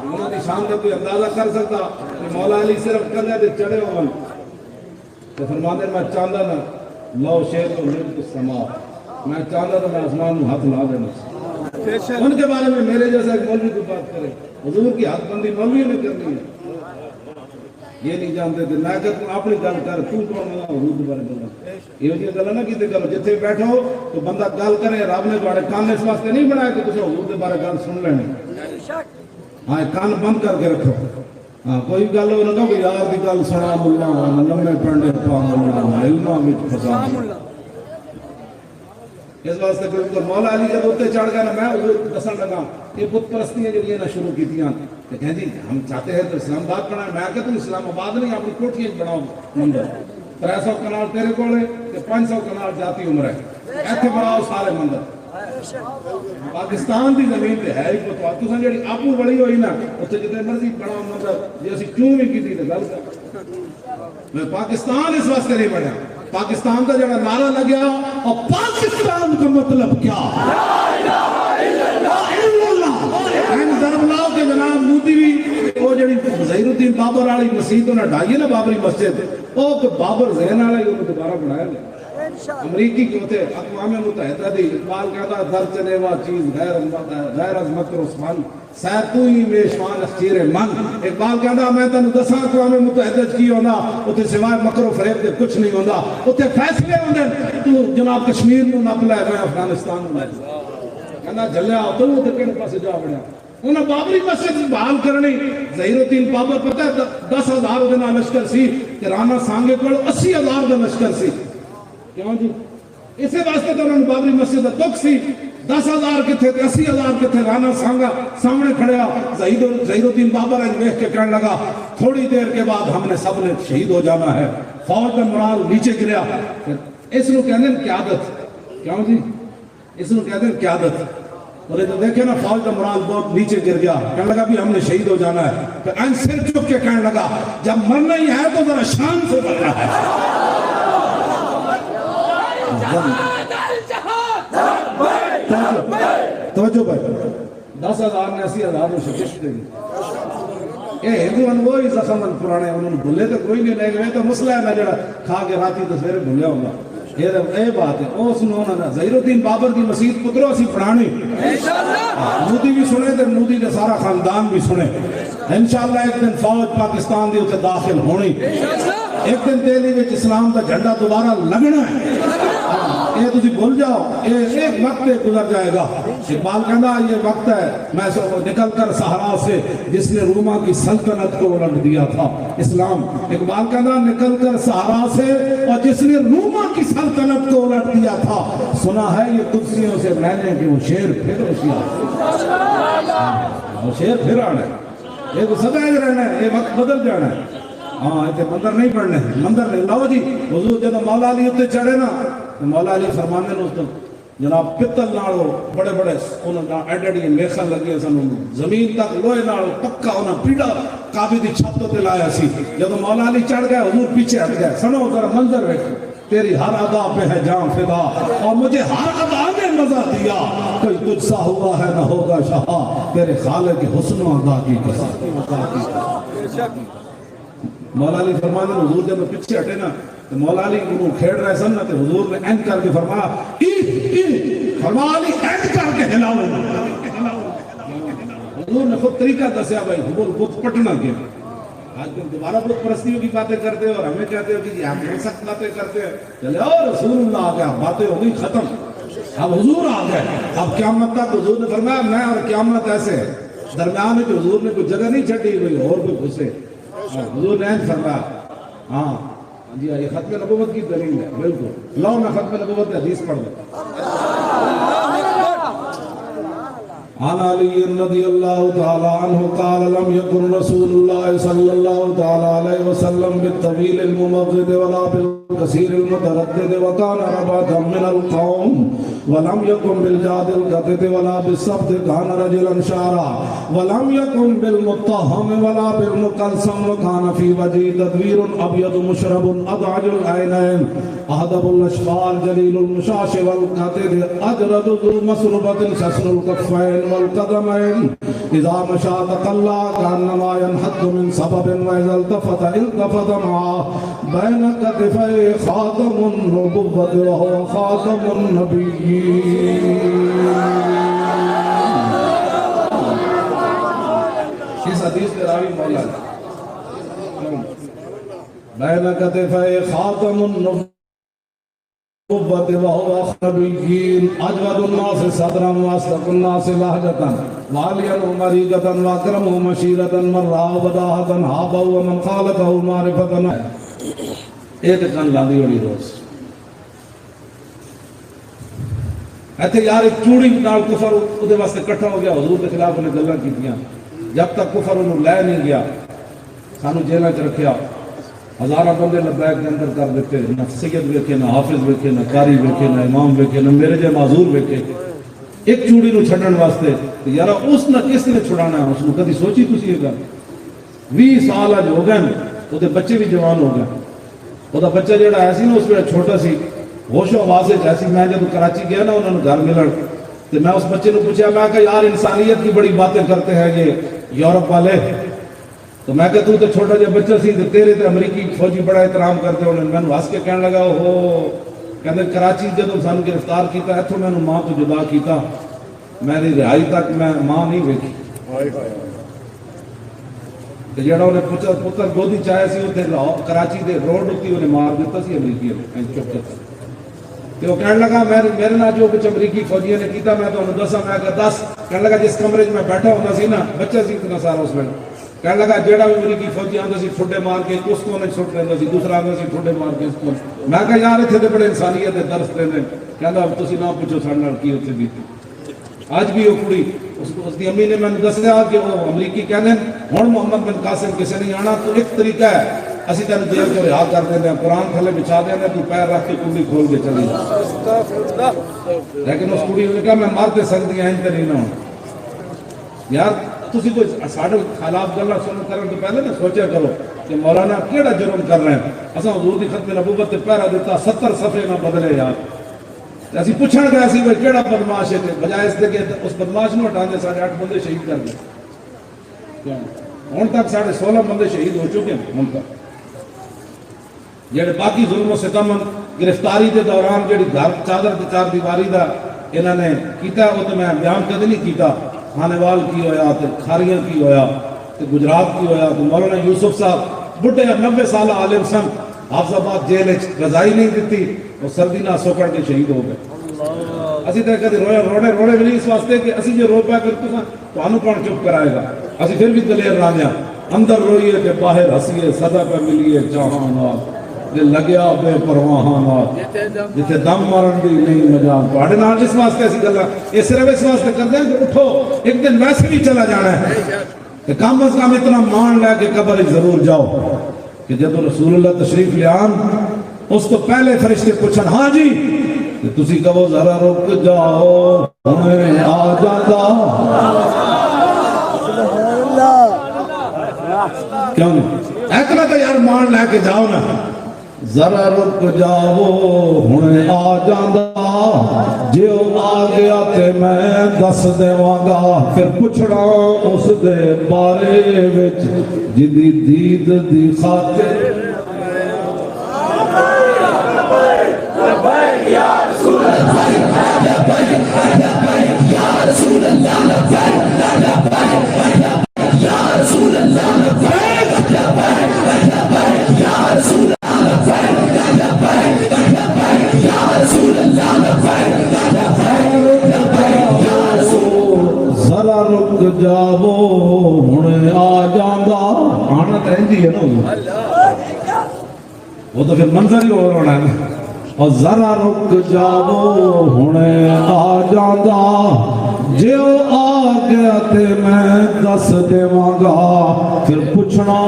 انہاں دی شان دا کوئی اندازہ کر سکتا کہ مولا علی صرف کنجے دے چڑھے ہون تو فرماندے میں چاہتا نا لو شیخ ملک السما میں چاہتا تو میں آسمان میں ہاتھ لا دینا ان کے بارے میں میرے جیسا ایک مولوی کو بات کرے حضور کی ہاتھ بندی مولوی نے کرنی ہے یہ نہیں جانتے تھے میں کہ اپنی گل کر تو کون ہے حضور کے بارے میں یہ جو گل نہ کیتے کرو جتھے بیٹھو تو بندہ گل کرے رب نے تواڈے کان اس واسطے نہیں بنایا کہ تسی حضور کے بارے گل سن لینی ہاں کان بند کر کے رکھو ہاں کوئی گل ہو نہ کہ یار دی گل سنا مولا نمے پنڈے پا مولا علماء وچ فسا اس واسطے کہ مولا علی جب اوتے چڑھ گیا نا میں حضور دسن لگا یہ بت پرستیاں جڑیاں نہ شروع کیتیاں کہ کہیں جی ہم چاہتے ہیں تو اسلام آباد بنائیں میں کہ تم اسلام آباد نہیں اپنی کوٹھیاں بناؤ مندر 300 کنال تیرے کولے تے 500 کنال جاتی عمر ہے ایتھے بناؤ سارے مندر پاکستان دی زمین تے ہے ہی کوئی تساں جڑی آپو بڑی ہوئی نا اوتھے جتے مرضی بناؤ مندر جے اسی کیوں نہیں کیتی تے گل کر میں پاکستان اس واسطے نہیں بنیا پاکستان کا جڑا نعرہ لگیا اور پاکستان کا مطلب کیا لا الہ الا اللہ این ضرب لاؤ کہ جناب مودی بھی وہ جڑی ظہیر الدین بابر والی مسجد انہاں ڈھائی نا بابری مسجد او کہ بابر ذہن والا ہی انہوں دوبارہ بنایا گیا امریکی کے ہوتے اقوام متحدہ دی اقبال کہتا در چنے وا چیز غیر از مکر عثمان سیر تو ہی میشوان اختیر من اقبال کہتا میں تنو دساں اقوام متحدہ کی ہونا اتنے سوائے مکر و فریب کے کچھ نہیں ہونا اتنے فیصلے ہوندے تو جناب کشمیر نو نپ لے میں افغانستان نو لے کہنا جلیا تو وہ کہنے پاسے جا بڑھیا انہاں بابری مسجد بحال کرنی ظہیر الدین بابر پتہ ہے 10,000 دن لشکر سی کہ رانا سانگے کو 80,000 دن لشکر سی کیوں جی اسے واسطے تو انہوں نے بابری مسجد کا دکھ سی 10,000 کتنے 80,000 کتنے رانا سانگا سامنے کھڑیا ظہیر الدین بابر دیکھ کے کہنے لگا تھوڑی دیر کے بعد ہم نے سب نے شہید ہو جانا ہے، فوج کا مرال نیچے گریا. اس کو کہتے ہیں قیادت. کیوں جی؟ اس کو کہتے ہیں قیادت. اور یہ تو دیکھیں نا فوج کا مرال بہت نیچے گر گیا، کہنے لگا بھی ہم نے شہید ہو جانا ہے. پھر این سر چک کے کہنے لگا جب مرنا ہی ہے تو ذرا شان سے مرنا ہے. توجہ بھائی 10,000 نے 80,000 نے شکست دے گی. یہ ہندو ان وہی زخم پرانے انہوں نے بھولے تو کوئی نہیں لے گئے تو مسئلہ ہے میں جڑا کھا کے راتی تو سویرے بھولیا ہوگا. یہ بات ہے او سنو نا ظہیر الدین بابر کی مسجد پترو اسی پڑھانی مودی بھی سنے تو مودی کا سارا خاندان بھی سنے. انشاءاللہ ایک دن فوج پاکستان دی اتنے داخل ہونی، ایک دن دہلی میں اسلام کا جھنڈا دوبارہ لگنا ہے. یہ تسی بھول جاؤ، یہ ایک وقت گزر جائے گا. اقبال کہنا یہ وقت ہے میں نکل کر صحرا سے جس نے روما کی سلطنت کو الٹ دیا تھا. اسلام اقبال کہنا نکل کر صحرا سے اور جس نے روما کی سلطنت کو الٹ دیا تھا. سنا ہے یہ قدسیوں سے میں نے کہ وہ شیر پھر وہ شیر پھر آنا ہے. یہ تو سدائے رہنا ہے، یہ وقت بدل جانا ہے. ہاں اتنے مندر نہیں پڑھنے، مندر نہیں لاؤ جی. حضور جب مولا علی اتنے چڑھے نا مولا علی فرمانے نے اس تو جناب پتل نالو بڑے بڑے انہوں ایڈیڈی لیخن لگے سن زمین تک لوہے نالو پکا انہوں پیڑا کعبے دی چھت تے لایا سی. جب مولا علی چڑھ گئے حضور پیچھے ہٹ گئے. سنو ذرا منظر دیکھو تیری ہر ادا پہ ہے جان فدا اور مجھے ہر ادا نے مزہ دیا. کوئی تجھ سا ہوا ہے نہ ہوگا شاہ تیرے خالق کے حسن و ادا کی قسم. مولا علی فرمانے حضور جب پیچھے ہٹے نا تو مولا علی انہوں کھیڑ رہے سن نا تو حضور نے اینڈ کر کے فرمایا فرمایا علی اینڈ کر کے ہلاؤ. حضور نے خود طریقہ دسیا بھائی حضور بت پٹنا کے. آج کل دوبارہ بت پرستیوں کی باتیں کرتے ہیں اور ہمیں کہتے ہو کہ ہم سخت باتیں کرتے ہیں. چلے رسول اللہ آ گیا باتیں ہو گئی ختم. اب حضور آ گئے. اب قیامت تک حضور نے فرمایا میں اور قیامت ایسے درمیان میں جو حضور نے کوئی جگہ نہیں چھٹی کوئی اور کوئی گھسے. حضور نے فرمایا ہاں جی یہ ختم نبوت کی دلیل ہے. بالکل لاؤ میں ختم نبوت کی حدیث پڑھ دوں. عن علي رضي الله تعالى عنه قال لم يكن رسول الله صلى الله تعالى عليه وسلم بالطويل الممغد ولا بالقصير المتردد وكان رباطا من القوم ولم يكن بالجاد القطد ولا بالسبت كان رجلا شعرا ولم يكن بالمتهم ولا بالمقلسم وكان في وجهه تدوير ابيض مشرب اضعج العينين اهدب الاشفار جليل المشاش والقطد اجرد ذو مسربة شسن الكفين والقدمين اذا مشى تقلى كانما ينحط من سبب واذا التفت معه بين كتفيه خاتم النبوة وهو خاتم النبيين. اس حدیث کے راوی مولا بین کتفی خاتم النبوة وهو النبيين اجود الناس صدرا واصدق الناس لهجة واليا مريجة واكرم مشيرة من رأى بداهة هابا ومن خالقه معرفة. ایک کن لاندی ہوئی روز ایتھے یار ایک چوڑی نال کفر ادھے واسطے کٹھا ہو گیا. حضور کے خلاف انہیں گلاں کیتیاں جب تک کفر انہوں لے نہیں گیا سانو جیلہ چ رکھیا. ہزارہ بندے لبیک کے اندر کر دیتے. نہ سید ویکھے نہ حافظ ویکھے نہ قاری ویکھے نہ امام ویکھے نہ میرے جے معذور ویکھے. ایک چوڑی نو چھڈن واسطے یار اس نہ کس نے چھڑانا ہے. اس نے کدی سوچی تسی یہ گل 20 سال اج ہو گئے اودے بچے بھی جوان ہو گئے. وہ بچہ جڑا ہے سی نا اس ویلے چھوٹا سی ہوش و حواس ایسی. میں جب کراچی گیا نا انہوں نے گھر ملن تو میں اس بچے نے پوچھا میں کہ یار انسانیت کی بڑی باتیں کرتے ہیں یہ یورپ والے. تو میں کہ تو چھوٹا جا بچہ سی تیرے تے امریکی فوجی بڑا احترام کرتے ہیں. میں نے ہس کے کہنے لگا ہو کہتے کراچی جب سانو گرفتار کیتا اتوں میں ماں تو جدا کیتا میری رہائی تک میں ماں نہیں ویکھی. جڑا انہیں پتر گودی چاہے سی اتنے کراچی دے روڈ اتنی انہیں مار دیتا سی امریکی نے چپ کر. تو وہ کہنے لگا میرے نہ جو کچھ امریکی فوجیوں نے کیتا میں تو انہوں دسا. میں کہا دس. کہنے لگا جس کمرے میں بیٹھا ہوتا سی نا بچہ سی اتنا سارا اس میں کہنے لگا جیڑا بھی امریکی فوجی آندا سی ٹھڈے مار کے اس کو نے چھوٹ لیندا سی، دوسرا آندا سی ٹھڈے مار کے اس کو۔ میں کہا یار اتنے تے بڑے انسانیت دے درس دیندے، کہندا تسی نہ پوچھو ساڈے نال کی اتنے بیتی۔ آج بھی وہ کڑی اس دی امی نے میں نے دسیا کہ وہ امریکی کہنے ہن محمد بن قاسم کسے نہیں آنا، تو ایک طریقہ ہے اسی تین جیل کو رہا کر دینا، قرآن تھلے بچھا دینا، تو پیر رکھ کے کنڈی کھول کے چلی جا۔ لیکن اس کڑی نے کہا میں مار تے سکتی ہیں تے نہیں نہ ہونا۔ یار تسی کوئی ساڈے خلاف گلاں سنن کرن تو پہلے نہ سوچیا کرو کہ مولانا کیڑا جرم کر رہے ہیں۔ اساں حضور دی ختم نبوت تے پہرا دیتا 70 صفحے نہ بدلے یار۔ اسی پوچھن گئے سی بھائی کیڑا بدماش ہے، بجائے اس دے کہ اس بدماش نو ہٹا دے 8.5 بندے شہید کر دے۔ ہن تک 16.5 بندے شہید ہو چکے ہیں ہن تک۔ جڑے باقی ظلم و ستم گرفتاری کے دوران جڑی گھر چادر تے چار دیواری دا انہاں نے کیتا وہ تو میں بیان کدی نہیں کیتا۔ خانوال کی ہویا تے کھاریاں کی ہویا تے گجرات کی ہویا تے مولانا یوسف صاحب بڈھے 90 سال عالم سن، حافظ آباد جیل وچ رضائی نہیں دیتی، وہ سردی نہ سوکڑ کے شہید ہو گئے۔ اسی طرح کدی روڑے بھی نہیں اس واسطے کہ اسی جو رو پیا پھر تانوں کون چپ کرائے گا، اسی پھر بھی دلیر رہنے اندر روئیے کہ باہر ہسیے، صدا پہ ملیے جہانات دل لگیا بے پرواہانات جتھے دم مارن دی نہیں مجال پاڑے نال۔ اس واسطے ایسی گلا یہ صرف اس واسطے کر دیں کہ اٹھو ایک دن ویسے بھی چلا جانا ہے، کہ کم از کم اتنا مان لے کہ قبر ضرور جاؤ کہ جب رسول اللہ تشریف لے آن اس تو پہلے فرشتے پوچھن ہاں جی کہ تسی کہو ذرا رک جاؤ ہمیں آ جاتا۔ کیوں نہیں اتنا تو یار مان لے کے جاؤ نا، ذرا رک جاؤ ہنے آ جاندا، جیو آ گیا تے میں دس دیواں گا، پھر پوچھنا اس دے بارے وچ جدی دید دی خاطر۔ یا رسول اللہ یا رسول اللہ یا رسول اللہ ذرا رک جاؤ ہنے آ جاندا، آنا تو رہندی ہے نا وہ تو پھر منظر ہی ہو رہا ہے۔ اور ذرا رک جاؤ ہنے آ جاندا، جیو آ گیا تے میں دس دیواں گا، پھر پوچھنا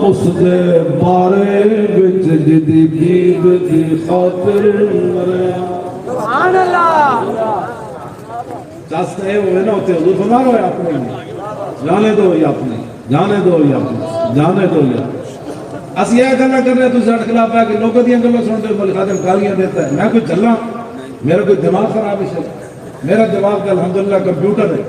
اس دے بارے وچ جدی دید دی خاطر مرے۔ سبحان اللہ۔ چاہتے ہیں وہ نا ہوتے حضور فرما رہے آپ نے جانے دو یا اپنے جانے دو یا اپنے جانے دو یا اسی یہ کرنا کر رہے ہیں تو ساڈے خلاف ہے کہ لوگوں دیاں گلاں سن کے ملک خادم گالیاں دیتا ہے۔ میں کوئی چلاں میرا کوئی دماغ خراب ہے؟ میرا دماغ کا الحمدللہ کمپیوٹر ہے۔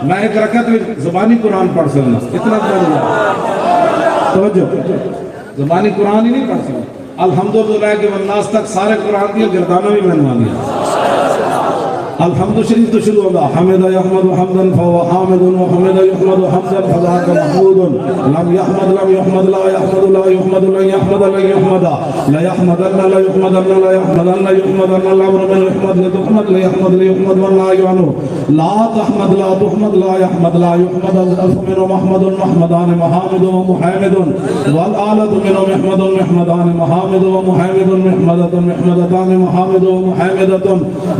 میں ایک رکعت میں زبانی قرآن پڑھ سکتا، اتنا توجہ، زبانی قرآن ہی نہیں پڑھ سکتا۔ الحمدللہ کہ والناس تک سارے قرآن دیا گردانہ بھی میں نے دیا۔ الحمد شریف تو شروع ہوگا حمد یحمد حمدا فهو حامد وحمد یحمد حمدا فذاک محمود لم یحمد لا یحمد لا یحمد لا یحمد لا یحمد لا یحمد لا یحمدن لا یحمدن لا یحمدن لا یحمدن لا امر من یحمد لا تحمد لا یحمد لا یحمد ولا یعنو لا تحمد لا تحمد لا یحمد لا یحمد الف من محمد محمدان محامد ومحامد والآلة من محمد محمدان محامد ومحامد محمدة محمدتان محامد ومحامدة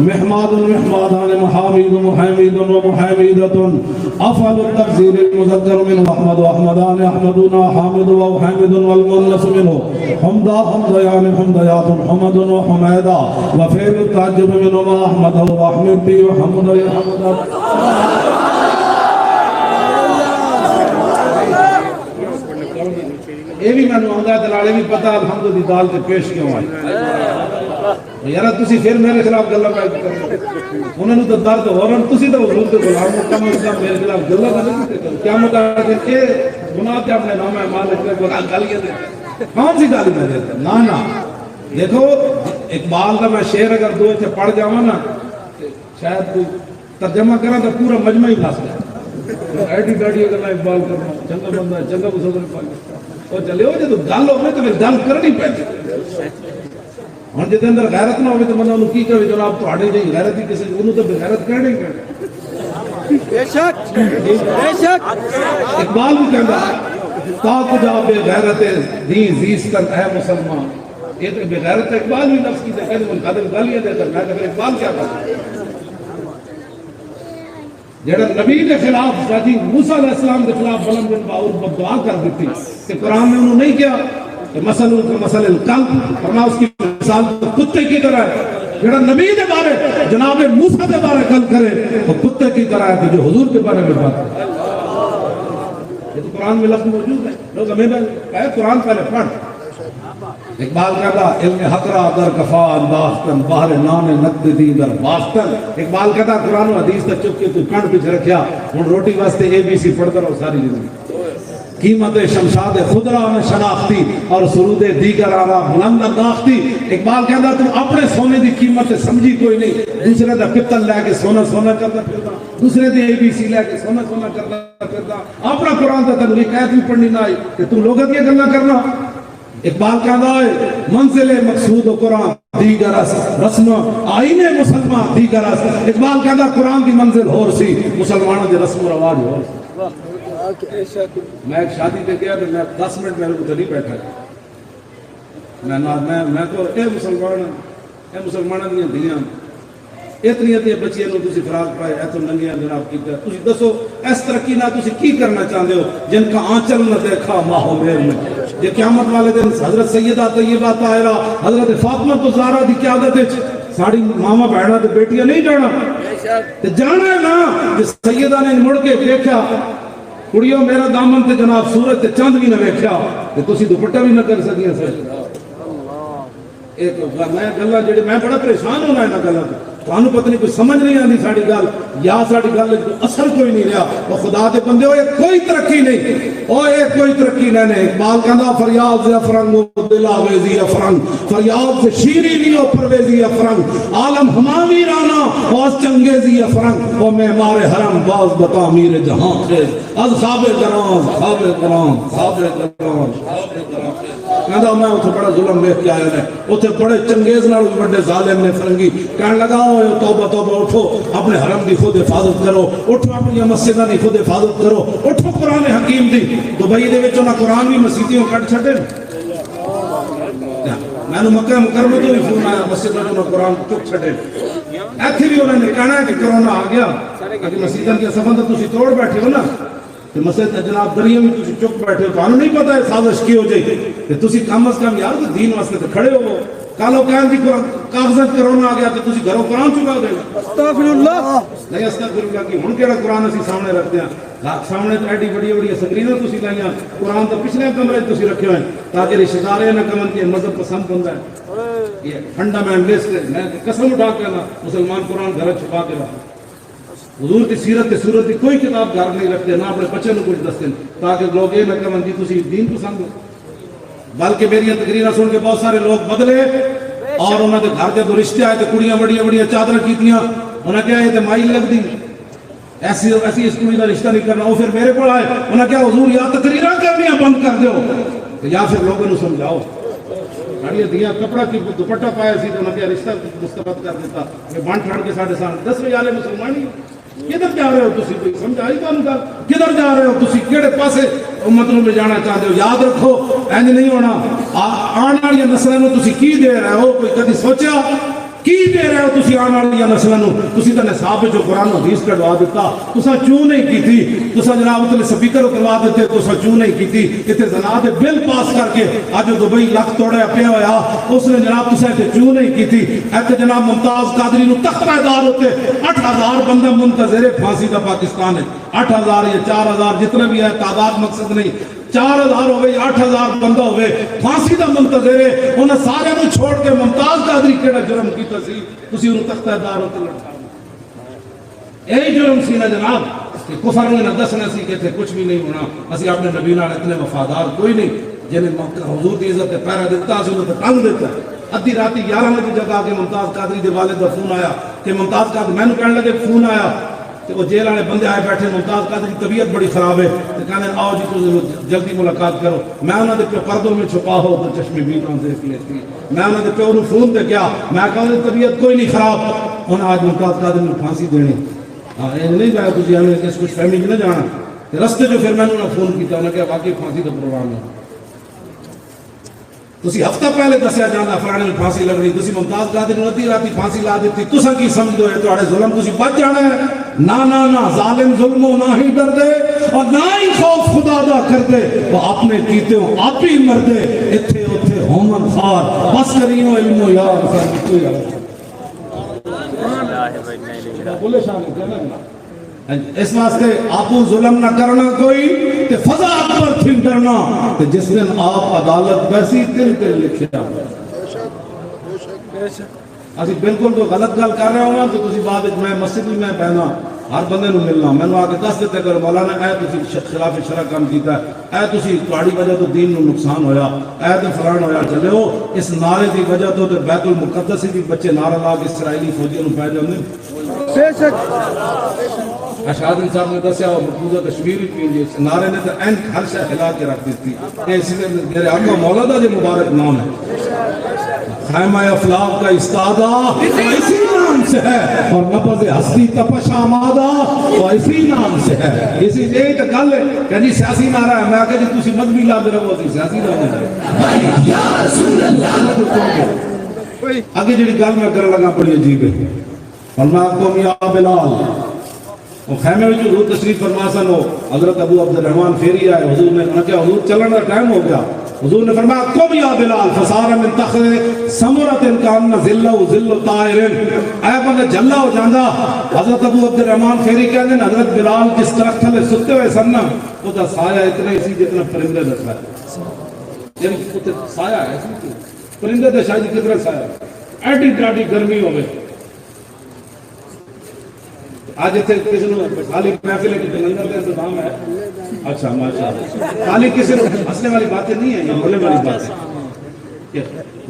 محماد محمدان محامد ومحامد ومحامدة أفعل التفسير المذكر منه أحمد وأحمدان أحمدنا حامد وحامد والمؤنث منه حمدا حمديان حمديات حمد وحميدا وفعل التعجب منه ما أحمد وأحمدي وحمد يحمد یہ بھی میں نے آنگا دلالے بھی پتا الحمد دی دال تے پیش کیوں آئی یارا تسی پھر میرے خلاف گلہ پہ انہوں نے تو درد ہو رہا تسی تو حضور کے غلام کم از کم میرے خلاف گلہ پہ کیا مطابق ہے کہ گناہ کے اپنے نام ہے مالک کے گالیاں دے کون سی گالی میں دیتا نا نا دیکھو اقبال کا میں شعر اگر دو سے پڑھ جاؤں نا شاید کوئی ترجمہ کرنا تو پورا مجمع ہی پھنس گیا ایڈی بیڈی اگر میں اقبال کرنا چنگا بندہ ہے چنگا بزرگ پاکستان اور چلے ہو جب گل ہوئے تو پھر گل کرنی پہنچے ہوں جی اندر غیرت نہ ہوئے تو بندہ انہوں کی کہے جناب تو ہاڑے جائیں غیرت ہی کسی انہوں تو غیرت کہنے ہی کہنے بے شک بے شک اقبال بھی کہتا تاک جا بے غیرت دین زیستن اے مسلمان. یہ تو بے غیرت اقبال بھی نفس کی کہتے ہیں قدر گالیاں دیتا میں کہ اقبال کیا کرتا جڑا نبی کے خلاف شادی موسیٰ علیہ السلام کے خلاف بلند بن باور بددعا کر دیتی کہ قرآن میں انہوں نہیں کیا کہ مسئلہ کا مسئلہ القلب فرما اس کی مثال کتے کی طرح ہے. جڑا نبی کے بارے جناب موسیٰ کے بارے کل کرے وہ کتے کی طرح ہے کہ جو حضور کے بارے میں بات کرے. یہ تو قرآن میں لفظ موجود ہے. لوگ ہمیں کہے قرآن پہلے پڑھ. اقبال کہتا علم حقرہ در کفا انداختن باہر نان نقد دی در باستن. اقبال کہتا قرآن و حدیث تک چپ کے تو کنڈ پیچھے رکھیا ہوں روٹی واسطے اے بی سی پڑھتا رہو ساری زندگی. قیمت شمشاد خدرہ میں شناختی اور سرود دیگر آرا بلند انداختی. اقبال کہتا تم اپنے سونے دی قیمت سمجھی کوئی نہیں. دوسرے دا پتل لے کے سونا سونا کرتا پھرتا دوسرے دے اے بی سی لے کے سونا سونا کرتا پھرتا اپنا قرآن دا تنوی قید بھی پڑھنی نہ آئی کہ تم لوگت یہ گلنا کرنا. اقبال کہتا ہے منزل مقصود و قرآن دیگر رسم آئین مسلمان دیگر. اقبال کہتا قرآن کی منزل ہور سی مسلمانوں کے رسم و رواج ہور سی. میں ایک شادی پہ گیا تو میں 10 منٹ میرے کو نہیں بیٹھا میں تو اے مسلمانوں دیا دنیا اتنی اتنی بچیاں نو تسی فراغ پائے اے تو ننگیاں جناب کی تسی دسو اس ترقی نہ تسی کی کرنا چاہتے ہو جن کا آنچل نہ دیکھا ماہ و میر میں. یہ قیامت والے دن حضرت سیدہ طیبہ طاہرہ حضرت فاطمہ تو زہرا دی قیادت ہے ساڑی ماما بہنا تے بیٹیاں نہیں جانا تے جانا ہے نا. جس سیدہ نے مڑ کے دیکھا کڑیوں میرا دامن تے جناب سورج تے چاند بھی نہ دیکھا تے تسی دوپٹہ بھی نہ کر سکیاں سر. ایک میں گلا جڑے میں بڑا پریشان ہونا ہے نا گلا تانوں پتہ نہیں کوئی سمجھ نہیں آندی ساڑی گل یا ساڑی گل اثر کوئی نہیں رہا. وہ خدا دے بندے ہوئے کوئی ترقی نہیں اوے کوئی ترقی نہیں. اقبال کہندا فریاد سے افرنگ دل آویزی افرنگ فریاد سے شیری لیو پرویزی افرنگ عالم ہمامی رانا باز چنگیزی افرنگ وہ معمار حرم باز بتا میر جہاں خیز از خواب کرام خواب کرام خواب کرام کہندا میں اتھے بڑا ظلم دیکھ کے آیا ہے اتھے بڑے چنگیز نال بڑے ظالم نے فرنگی کہنے لگا توبہ توبہ اٹھو اپنے حرم دی خود حفاظت کرو اٹھو اپنی مسجداں دی خود حفاظت کرو اٹھو قرآن حکیم دی. دبئی دے وچ انہاں قرآن بھی مسیتیوں کٹ چھڈے میں نے مکہ مکرمہ تو بھی فون آیا مسجد میں قرآن چک چھڈے ایتھے بھی انہوں نے کہنا ہے کہ کرونا آ گیا کہ مسجداں کی صفاں تے تسی توڑ بیٹھے ہو نا کہ مسجد جناب دریا میں تسی چک بیٹھے ہو تانوں نہیں پتہ ہے سازش کی ہو جائے کہ تسی کم از کم یار دین واسطے تے کھڑے ہو. کالو کہن دی کاغذات کرونا آ گیا تو تسی گھروں قرآن چکا دے استغفر اللہ نہیں استغفر اللہ کی ہن کیڑا قرآن اسی سامنے رکھتے ہیں سامنے تو ایڈی بڑی بڑی سکریناں تسی لائیاں قرآن تو پچھلے کمرے تسی رکھے ہوئے تاکہ رشتہ دار نہ کمن کے مذہب پسند بندا ہے. یہ فنڈامنٹلسٹ ہے. میں قسم اٹھا کے نا مسلمان قرآن گھر چھپا کے رکھتے حضور کی سیرت کی صورت کی کوئی کتاب گھر نہیں رکھتے نہ اپنے بچے کو کچھ دستے تاکہ لوگ یہ نہ کمن جی تسی دین پسند ہو. بلکہ میری تقریریں سن کے بہت سارے لوگ بدلے اور انہوں نے گھر کے دو رشتے آئے تو کڑیاں بڑیاں بڑیاں چادر کیتیاں انہوں نے کہا یہ تو مائی لگ دی ایسی اس کڑی کا رشتہ نہیں کرنا. وہ پھر میرے کو آئے انہوں نے کہا حضور یا تقریریں کرنیاں بند کر دو یا پھر لوگوں نے سمجھاؤ گاڑیاں دیا کپڑا کی دوپٹہ پایا سی تو انہوں نے کہا رشتہ مسترد کر دیتا میں بانٹ ٹھاڑ کے ساڑھے ساتھ 10 بجے آلے مسلمانی کدھر جا رہے ہو تسی کوئی سمجھائی تو انہوں کدھر جا رہے ہو تسی کیڑے پاسے امتوں میں جانا چاہتے ہو. یاد رکھو اینج نہیں ہونا آنے والی نسلوں تسی کی دے رہے ہو کوئی کدی سوچا کی دے رہے ہو تسی آنے والی نسلوں تسی تے نصاب جو قرآن و حدیث کڈوا دیتا تسا چوں نہیں کیتی تسا جناب تے سپیکر کروا دیتے تسا چوں نہیں کیتی ایتھے زنا دے بل پاس کر کے اج دبئی لکھ توڑیا پیا ہویا اس نے جناب تسا تے چوں نہیں کیتی. ایتھے جناب ممتاز قادری نو تختہ دار ہوتے 8000 بندہ منتظر پھانسی دا پاکستان ہے 8000 یا 4000 جتنے بھی ہے تعداد مقصد نہیں 4000 ہوئے 8000 بندہ ہوئے پھانسی دا منتظر ہے انہیں سارے نو چھوڑ کے ممتاز قادری کیڑا جرم کیتا سی تسی انہوں تختہ دار ہوتے لڑکا یہی جرم سی نا جناب کہ کفر نے نہ دسنا سی کہ تھے کچھ بھی نہیں ہونا اسی اپنے نبی نال اتنے وفادار کوئی نہیں جنہیں حضور دی عزت پیرا دیتا اسی انہوں ٹنگ دیتا ادھی راتی 11 بجے جگہ کے ممتاز قادری دے والد کا فون آیا کہ ممتاز قادری میں نے کہنے لگے فون آیا تو وہ جیل والے بندے آئے بیٹھے ممتاز قادری کی طبیعت بڑی خراب ہے تو کہنے آؤ جی تو جلدی ملاقات کرو. میں انہوں نے پردوں میں چھپا ہو تو چشمی بیٹوں دیکھ لیتی میں انہوں نے پہ انہوں فون دے گیا میں کہا انہوں طبیعت کوئی نہیں خراب انہوں آج ممتاز قادری نے پھانسی دینی ہاں نہیں میں تجھے ہمیں اس کچھ فہمی نہ جانا رستے جو پھر میں نے فون کیا انہیں کہا واقعی پھانسی کا پروگرام ہے تسی ہفتہ پہلے دسیا جانا فلانے میں پھانسی لگ رہی تسی ممتاز قادری نو ادھی راتی پھانسی لا دیتی تسا کی سمجھ دو ہے تہاڑے ظلم تسی بچ جانا ہے نہ ظالم ظلم نہ ہی ڈر دے اور نہ ہی خوف خدا دا کر دے وہ اپنے کیتے ہو آپ ہی مر دے اتھے اتھے ہومن خار بس کرینو علم و یار کوئی بولے شامل کہنا اس واسطے آپو ظلم نہ کرنا کوئی تے فضا اکبر تھی ڈرنا تے جس دن آپ عدالت بیسی دل تے لکھیا اسی بالکل تو غلط گل کر رہے ہوں تو تسی بعد میں مسجد میں پہنا ہر بندے نو ملنا میں نے آگے دس دیتے کر مولانا اے تسی خلاف شرع کام کیتا ہے اے تسی تہاڈی وجہ تو دین نو نقصان ہویا اے تے فلان ہویا چلے ہو اس نعرے دی وجہ تو بیت المقدس دی بچے نعرہ لا کے اسرائیلی فوجیوں نو پہ جاندے بے شک اشادی صاحب نے دسیا اور مقبوضہ کشمیری پینجی اس نعرے نے تو این ہر شے ہلا کے رکھ دیتی کہ اسی نے میرے آقا مولا جو مبارک نام ہے خیمہ افلاق کا استادہ اسی نام سے ہے اور نبض ہستی تپش آمادہ وہ اسی نام سے ہے اسی یہی تو گل ہے کہ جی سیاسی نعرہ ہے میں آگے جی تسی مذہبی لا دے رہو تھی سیاسی نعرہ ہے یا رسول اللہ آگے جی گل میں کر لگا پڑی عجیب ہے فرمایا یا بلال وہ خیمے میں جو حضور تشریف فرما سن ہو حضرت ابو عبد الرحمن فیری آئے حضور نے کہا کہ حضور چلن کا ٹائم ہو گیا حضور نے فرمایا قم یا بلال فصار من تخر سمرت کان ذلہ ذل طائر اے بندے جھلا ہو جاندا حضرت ابو عبد الرحمن فیری کہتے ہیں حضرت بلال جس طرح تھلے ستے ہوئے سن نا وہ دا سایہ اتنا اسی جتنا پرندے دستا ہے یعنی سایہ ہے پرندے دے شاید کتنا سایہ ایڈی ڈاڈی گرمی ہوئے آج اتنے کسی نے خالی محفل ہے کہ لنگر کا انتظام ہے اچھا ماشاءاللہ خالی کسی نے ہنسنے والی باتیں نہیں ہیں یہ بولنے والی بات ہے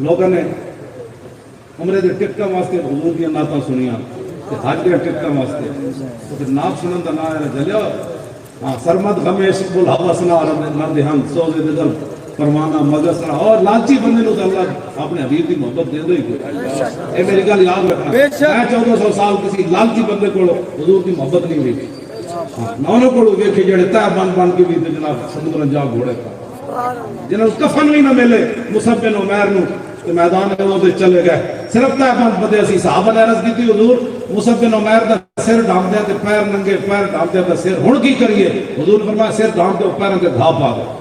لوگوں نے عمرے دے ٹکٹاں واسطے حضور دی نعتاں سنیاں تے حج دے ٹکٹاں واسطے تو پھر نعت سنن دا نام ہے جلیا ہاں سرمد غمیش بل حوس نہ مرد ہم سوزے دل فرمانا مگس نہ اور لالچی بندے نو اللہ اپنے حبیب دی محبت دے دو ہی اے میری گل یاد رکھنا میں 1400 سال کسی لالچی بندے کو حضور دی محبت نہیں ہوئی نہ انہوں کو دیکھے جڑے تہ بن کے بھی جناب سمندر جا گھوڑے جنہوں کفن بھی نہ ملے مصعب بن عمیر نو کہ میدان میں وہ چلے گئے صرف تہ بندے اسی صحابہ نے عرض کی تھی حضور مصعب بن عمیر دا سر ڈھانپ دے تے پیر ننگے پیر ڈھانپ دے تے سر ہن کی کریے حضور نے فرمایا سر ڈھانپ دے پیروں تے گھا پا دے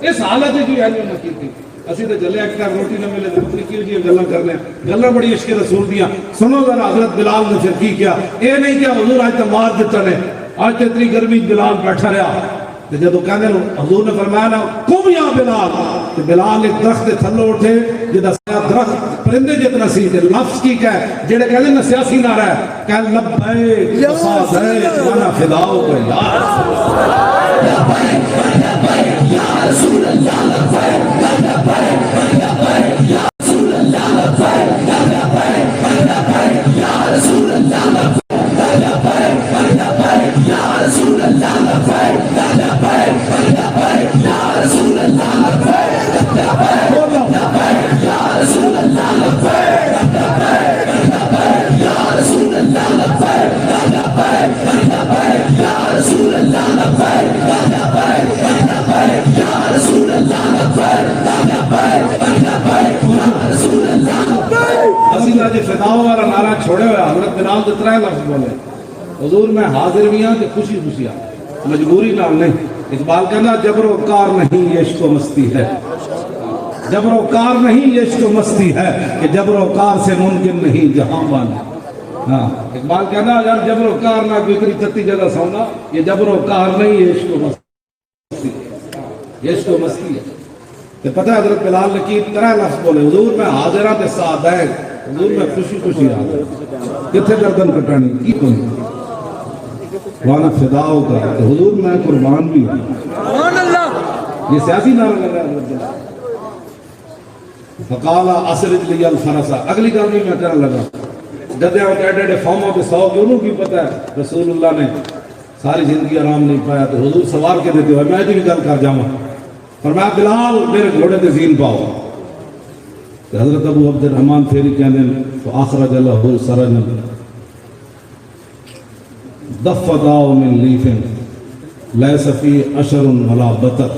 اس حالت ہے جو ہے نہ کی تھی اسی تے چلے ایک ٹائم روٹی نہ ملے تے پتری کیوں جی گلاں کرنے گلاں بڑی عشق رسول دیاں سنو ذرا حضرت بلال نے پھر کی کیا اے نہیں کہ حضور آج تے مار دتا نے آج تے اتنی گرمی بلال بیٹھا رہا تے جدوں کہندے حضور نے فرمایا نا قم یا بلال تے بلال ایک درخت تے تھلے اٹھے جدا درخت پرندے جتنا سی تے لفظ کی کہ جڑے کہندے نا سیاسی نعرہ ہے کہ لبیک وصادیک وانا فداؤک یا رسول اللہ لبیک لبیک یا رسول اللہ لبیک لبیک یا رسول اللہ لبیک لبیک یا رسول اللہ لبیک لبیک یا رسول اللہ لبیک لبیک یا رسول اللہ لبیک لبیک یا رسول اللہ لبیک لبیک یا رسول اللہ لبیک لبیک یا رسول اللہ اسی جی فداؤ والا نعرہ چھوڑے ہوئے حضرت بلال دے 3 لفظ بولے حضور میں حاضر بھی ہاں کہ خوشی خوشی ہاں مجبوری نام نہیں اقبال کہنا جبر و کار نہیں یہ عشق و مستی ہے جبر و کار نہیں یہ عشق و مستی ہے کہ جبر و کار سے ممکن نہیں جہاں بانا ہاں اقبال کہنا اگر جبر و کار نہ کوئی تتی جگہ سونا یہ جبر و کار نہیں یہ عشق و مستی یہ عشق و مستی ہے تو پتہ ہے حضرت بلال نے کی 3 لفظ بولے حضور میں حاضرہ تے سعدین حضور میں خوشی خوشی حاضر کتھے گردن کٹانی کی کوئی وانا فداؤ کا حضور میں قربان بھی ہوں سبحان اللہ یہ سیاسی نعرہ لگ رہا ہے فقالا اسرج لی الفرسا اگلی گل بھی میں کرنے لگا گدے اور ایڈے فارموں پہ 100 کیوں کی پتہ ہے رسول اللہ نے ساری زندگی آرام نہیں پایا تو حضور سوار کے دیتے ہوئے میں بھی گل کر جاؤں فرمایا بلال میرے گھوڑے تے زین پاؤ تو حضرت ابو عبد الرحمن فیری کہنے تو اخرج له سرجا دفداء من لیف لیس فی اشر ولا بطر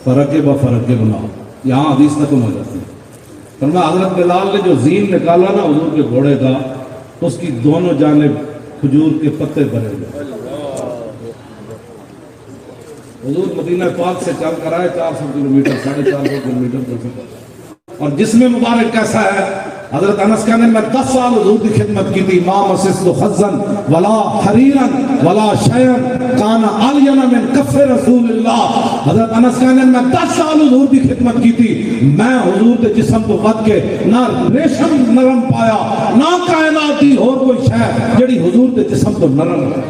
فرکب فرکبنا. یہاں حدیث ختم ہو جاتی ہے. فرمایا حضرت بلال نے جو زین نکالا نا حضور کے گھوڑے کا، اس کی دونوں جانب کھجور کے پتے بھرے ہوئے. حضور مدینہ پاک سے چل کر آئے 400 کلومیٹر 450 کلومیٹر کا سفر. اور جسم مبارک کیسا ہے؟ حضرت انس کہنے میں 10 سال حضور کی خدمت کی تھی. ما مسست خزن ولا حریرا ولا شیئا کان الین من کف رسول اللہ. حضرت انس کہنے میں 10 سال حضور کی خدمت کی تھی. میں حضور کے جسم کو ود کے نہ ریشم نرم پایا نہ کائنات کی اور کوئی شے جڑی حضور کے جسم کو نرم ہے.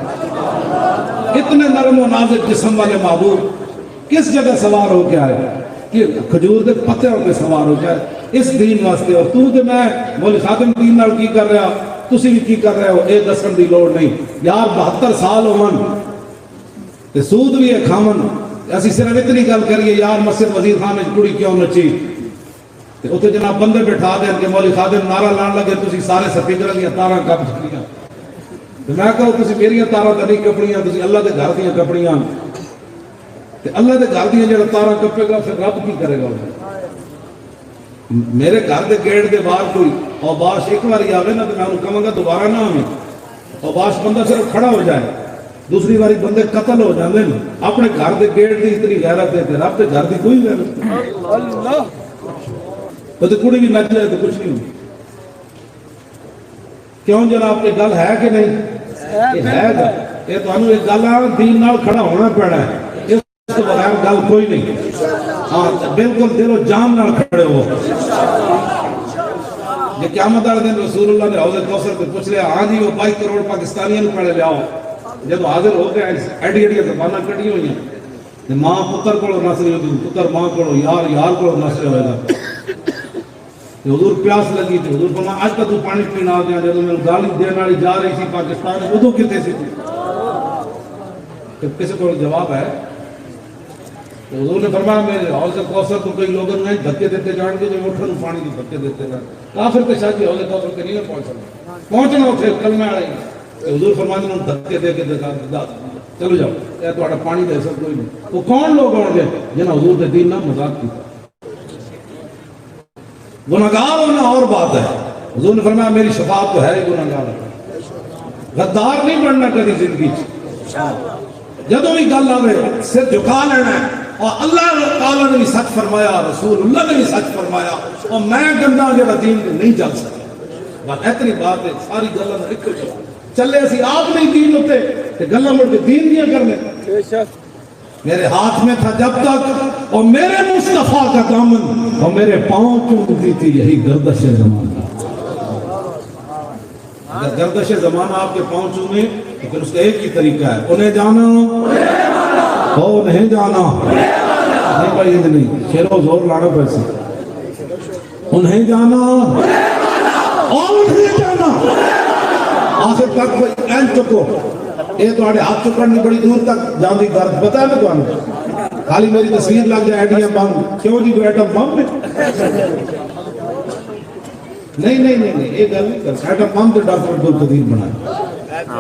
اتنے نرم و نازک جسم والے محبوب کس جگہ سوار ہو کے آئے کہ کھجور کے پتے ہو کے سوار ہو کے آئے اس دین واسطے. اور تو تے میں مولی خاتم دین نال کی کر رہا، تسی بھی کی کر رہے ہو، اے دسن دی لوڑ نہیں. یار 72 سال ہون تے سود بھی ہے کھاون. اسی صرف اتنی گل کریے یار مسجد وزیر خان وچ کڑی کیوں نچی تے اوتھے جناب بندے بٹھا دین کہ مولی خاتم نعرہ لان لگے تسی سارے سپیکراں دی تاراں کپ چھڑیاں. میں کہو تسی میری تاراں تے نہیں کپڑیاں، تسی اللہ دے گھر دیاں کپڑیاں. تے اللہ دے گھر دیاں جڑا تاراں کپے گا پھر رب کی کرے گا؟ میرے گھر دے گیٹ دے باہر کوئی اوباش ایک باری آوے نا تو میں انہوں کہوں گا دوبارہ نہ آویں. اوباش بندہ صرف کھڑا ہو جائے، دوسری باری بندے قتل ہو جاندے نا. اپنے گھر دے گیٹ دی اتنی غیرت ہے تے رب دے گھر دی کوئی غیرت نہیں. اللہ تو کڑی بھی نچ جائے تو کچھ نہیں ہوئی. کیوں جناب یہ گل ہے کہ نہیں؟ یہ ہے گا. یہ تو انہوں ایک گل ہے دین نال کھڑا ہونا پڑا ہے. اس تو بغیر گل کوئی نہیں. ہاں بالکل دل و جان نال کھڑے ہو. یہ قیامت والے دن رسول اللہ نے حوض کوثر کو پوچھ لیا، ہاں جی وہ 22 کروڑ پاکستانیوں نے پڑھے لیاؤ. جب حاضر ہو گئے ایڈی ایڈی زباناں کٹی ہوئی ہیں. ماں پتر کو نسل ہوگی، پتر ماں کو، یار یار کو نسل ہوئے گا. حضور پیاس لگی تھی. حضور فرمایا آج تک تو پانی پینا آ گیا. جب میں گالی دینے والی جا رہی تھی پاکستان میں ادو کتنے سی تھی؟ کسی کو جواب ہے؟ تو حضور نے فرمایا میرے حوض کوثر کو کئی لوگوں نے دھکے دیتے جان کے جو اٹھن پانی کی دھکے دیتے ہیں. کافر کے ساتھ حوض کوثر کے نہیں پہنچنا اتنے کلمہ والے. حضور فرماتے ہیں دھکے دے کے چلو جاؤ، اے تہاڈا پانی کا اثر کوئی نہیں. وہ کون لوگ ہوں گے جنہاں حضور کے دین نہ مذاق کیا؟ گناہگار ہونا اور بات ہے. حضور نے فرمایا میری شفاعت تو ہے ہی گناہگار. غدار نہیں بننا کبھی زندگی. جدوں بھی گل آوے سر جھکا لینا ہے. اور اللہ تعالیٰ نے بھی سچ فرمایا، رسول اللہ نے بھی سچ فرمایا، اور میں گندا جڑا دین کے نہیں چل سکتا. بس اتنی بات ہے. ساری گلاں دا ایک چلے اسی آپ نہیں دین ہوتے تے گلاں مڑ کے دین دیاں کرنے. بے شک میرے ہاتھ میں تھا جب تک اور میرے مصطفیٰ کا دامن اور میرے پاؤں چومتی تھی یہی گردش زمانہ. اگر گردش زمانہ آپ کے پاؤں چومے تو پھر اس کا ایک ہی طریقہ ہے، انہیں جانا اور نہیں جانا. نہیں بھائی یہ نہیں شیر و زور لانا پیسے. انہیں جانا اور نہیں جانا. آخر تک کوئی این چکو یہ تھوڑے ہاتھ چکڑنی بڑی دور تک جان دی درد پتا ہے تو خالی میری تصویر لگ جائے ایٹم بم. کیوں جی کوئی ایٹم بم میں نہیں نہیں نہیں یہ گل نہیں کر. ایٹم بم تو ڈاکٹر عبدالقدیر بنایا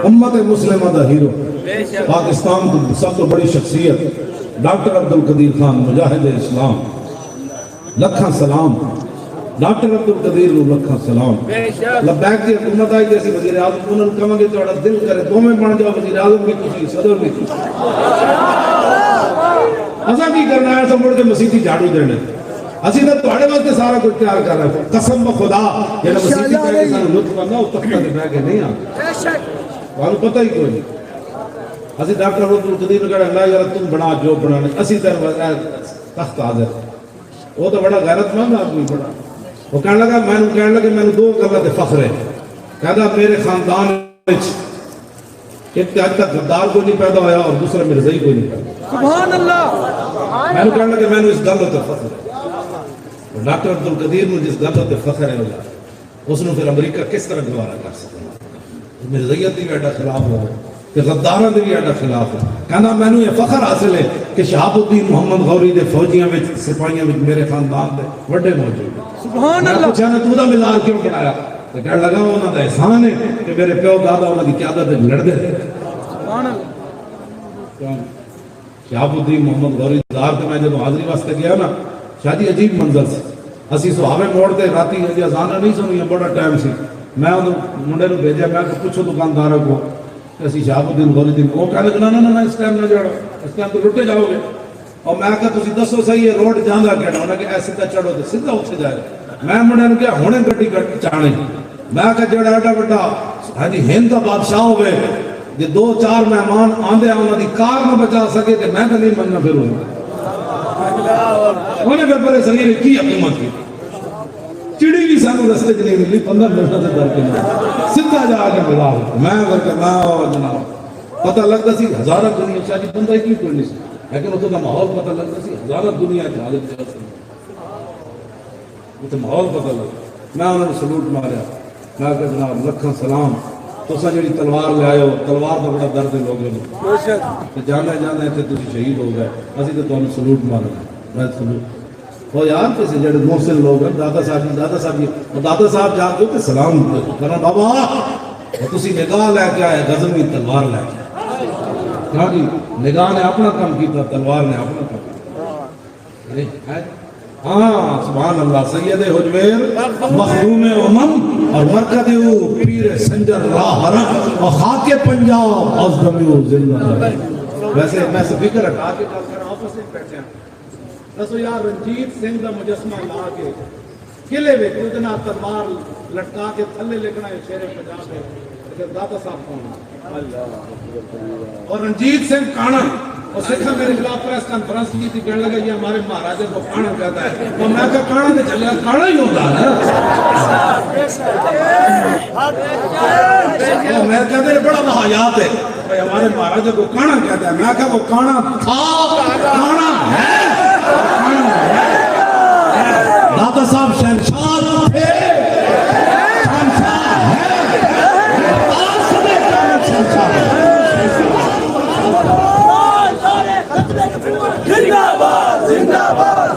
امت مسلمہ دا ہیرو پاکستان کی سب تو بڑی شخصیت ڈاکٹر عبدالقدیر خان مجاہد اسلام. لکھاں سلام ڈاکٹر عبدالقدیر کو لکھاں سلام. لبیک دی حکومت آئی جیسے وزیر اعظم انہوں نے کہا کہ تھوڑا دل کرے دو میں بن جاؤ وزیر اعظم بھی کسی صدر بھی کسی. اساں کی کرنا ہے سب مڑ کے مسیحی جھاڑو دینے. اسی نے تھوڑے واسطے سارا کچھ تیار کر رہا ہے. قسم بخدا یہ مسیحی کہہ کے سارا لطف کرنا وہ تختہ دے بیٹھ کے نہیں آتا. وہ پتہ ہی کوئی نہیں. اسی ڈاکٹر عبدالقدیر نے کہا اللہ یار تم بنا جو بنانے اسی طرح تخت حاضر. وہ تو بڑا غیرت مند آدمی بڑا. وہ کہنے لگا میں نے دو گلاں تے فخر ہے. کہتا میرے خاندان ایک تے اج تک غدار کوئی نہیں پیدا ہویا اور دوسرا مرزائی کوئی نہیں پیدا. سبحان اللہ. میں نے کہنے لگا میں نے اس گل تے فخر ہے. ڈاکٹر عبدالقدیر نے جس گل تے فخر ہے اس نے پھر امریکہ کس طرح گوارا کر سکتا؟ مرزائیت بھی ایڈا خلاف ہو کہ غداراں دے بھی ایڈا خلاف ہے. کہنا میں نے یہ فخر حاصل ہے کہ شہاب الدین محمد غوری دے فوجیاں وچ سپاہیاں وچ میرے خاندان دے بڑے موجود. سبحان اللہ. پوچھا نے تو دا مزار کیوں بنایا؟ تو کہنے لگا انہاں دا احسان ہے کہ میرے پیو دادا انہاں دی قیادت وچ لڑدے رہے. شہاب الدین محمد غوری دار تے میں جب حاضری واسطے گیا نا شادی عجیب منظر سی اسی سہاوے موڑ تے راتی ہجے اذان نہیں سنی بڑا ٹائم سی میں اودوں منڈے نوں بھیجیا میں کہ پوچھو دکاندار کو اسی شہاب الدین غوری دین وہ کہنے لگا نا اس ٹائم نہ جاڑو اس ٹائم تو لٹے جاؤ گے اور میں کہ تسی دسو صحیح ہے روڈ جاندا کیڑا انہاں کہ ایسے تے چڑھو تے سیدھا اوتھے جائے میں منڈے نوں کہ ہنے گڈی چانے میں کہ جڑا ایڈا بڑا ہاں جی ہند دا بادشاہ ہوے جے دو چار مہمان آندے انہاں دی کار نہ بچا سکے تے میں کہ نہیں مننا پھر ہوں انہیں پھر پرے صحیح کی حکومت کی چڑی بھی سانو رستے چ نہیں ملی 15 منٹ سے ڈر کے نہ سیدھا جا کے ملا میں کر کے میں جناب پتہ لگتا سی ہزارہ دنیا شاید بندہ کی کوئی نہیں سی لیکن اتوں کا ماحول پتہ لگتا سی ہزارہ دنیا کی حالت کیا سی اتنے ماحول پتہ لگتا میں انہوں نے سلوٹ ماریا میں کہ جناب لکھاں سلام تساں جڑی تلوار لے آئے ہو تلوار دا بڑا درد ہے لوگوں نے جانے جانے تے تسی شہید ہو گئے اسی تے تانوں سلوٹ مارنا میں سلوٹ وہ یار کسی جڑے محسن لوگ ہیں دادا صاحب جا کے سلام کرنا بابا تسی نگاہ لے کے آئے غزنوی تلوار لے کے کہاں جی نگاہ نے اپنا کام کیتا تلوار نے اپنا کام کیتا ہاں سبحان اللہ سید حجویر مخدوم امم اور مرکز پیر سنجر راہ حرم اور خاک پنجاب ازدمیو زندہ ویسے میں سے فکر رکھا کے کل کر آپس میں بیٹھے ہیں دسو یار رنجیت سنگھ دا مجسمہ لا کے قلعے وچ اتنا تلوار لٹکا کے تھلے لکھنا ہے شیر پنجاب ہے دادا صاحب کون اور رنجیت سنگھ کانا اور سکھا میرے خلاف پریس کانفرنس کی تھی کہنے لگا یہ ہمارے مہاراجہ کو کانا کہتا ہے اور میں کہا کانا تو چلے گا کانا ہی ہوتا ہے میں کہتے ہیں بڑا محایات ہے ہمارے مہاراجہ کو کانا کہتا ہے میں کہا وہ کانا تھا کانا ہے دادا صاحب شہنشاہ تھے شہنشاہ ہے آج سبے کانا شہنشاہ ہے زندہ باد زندہ باد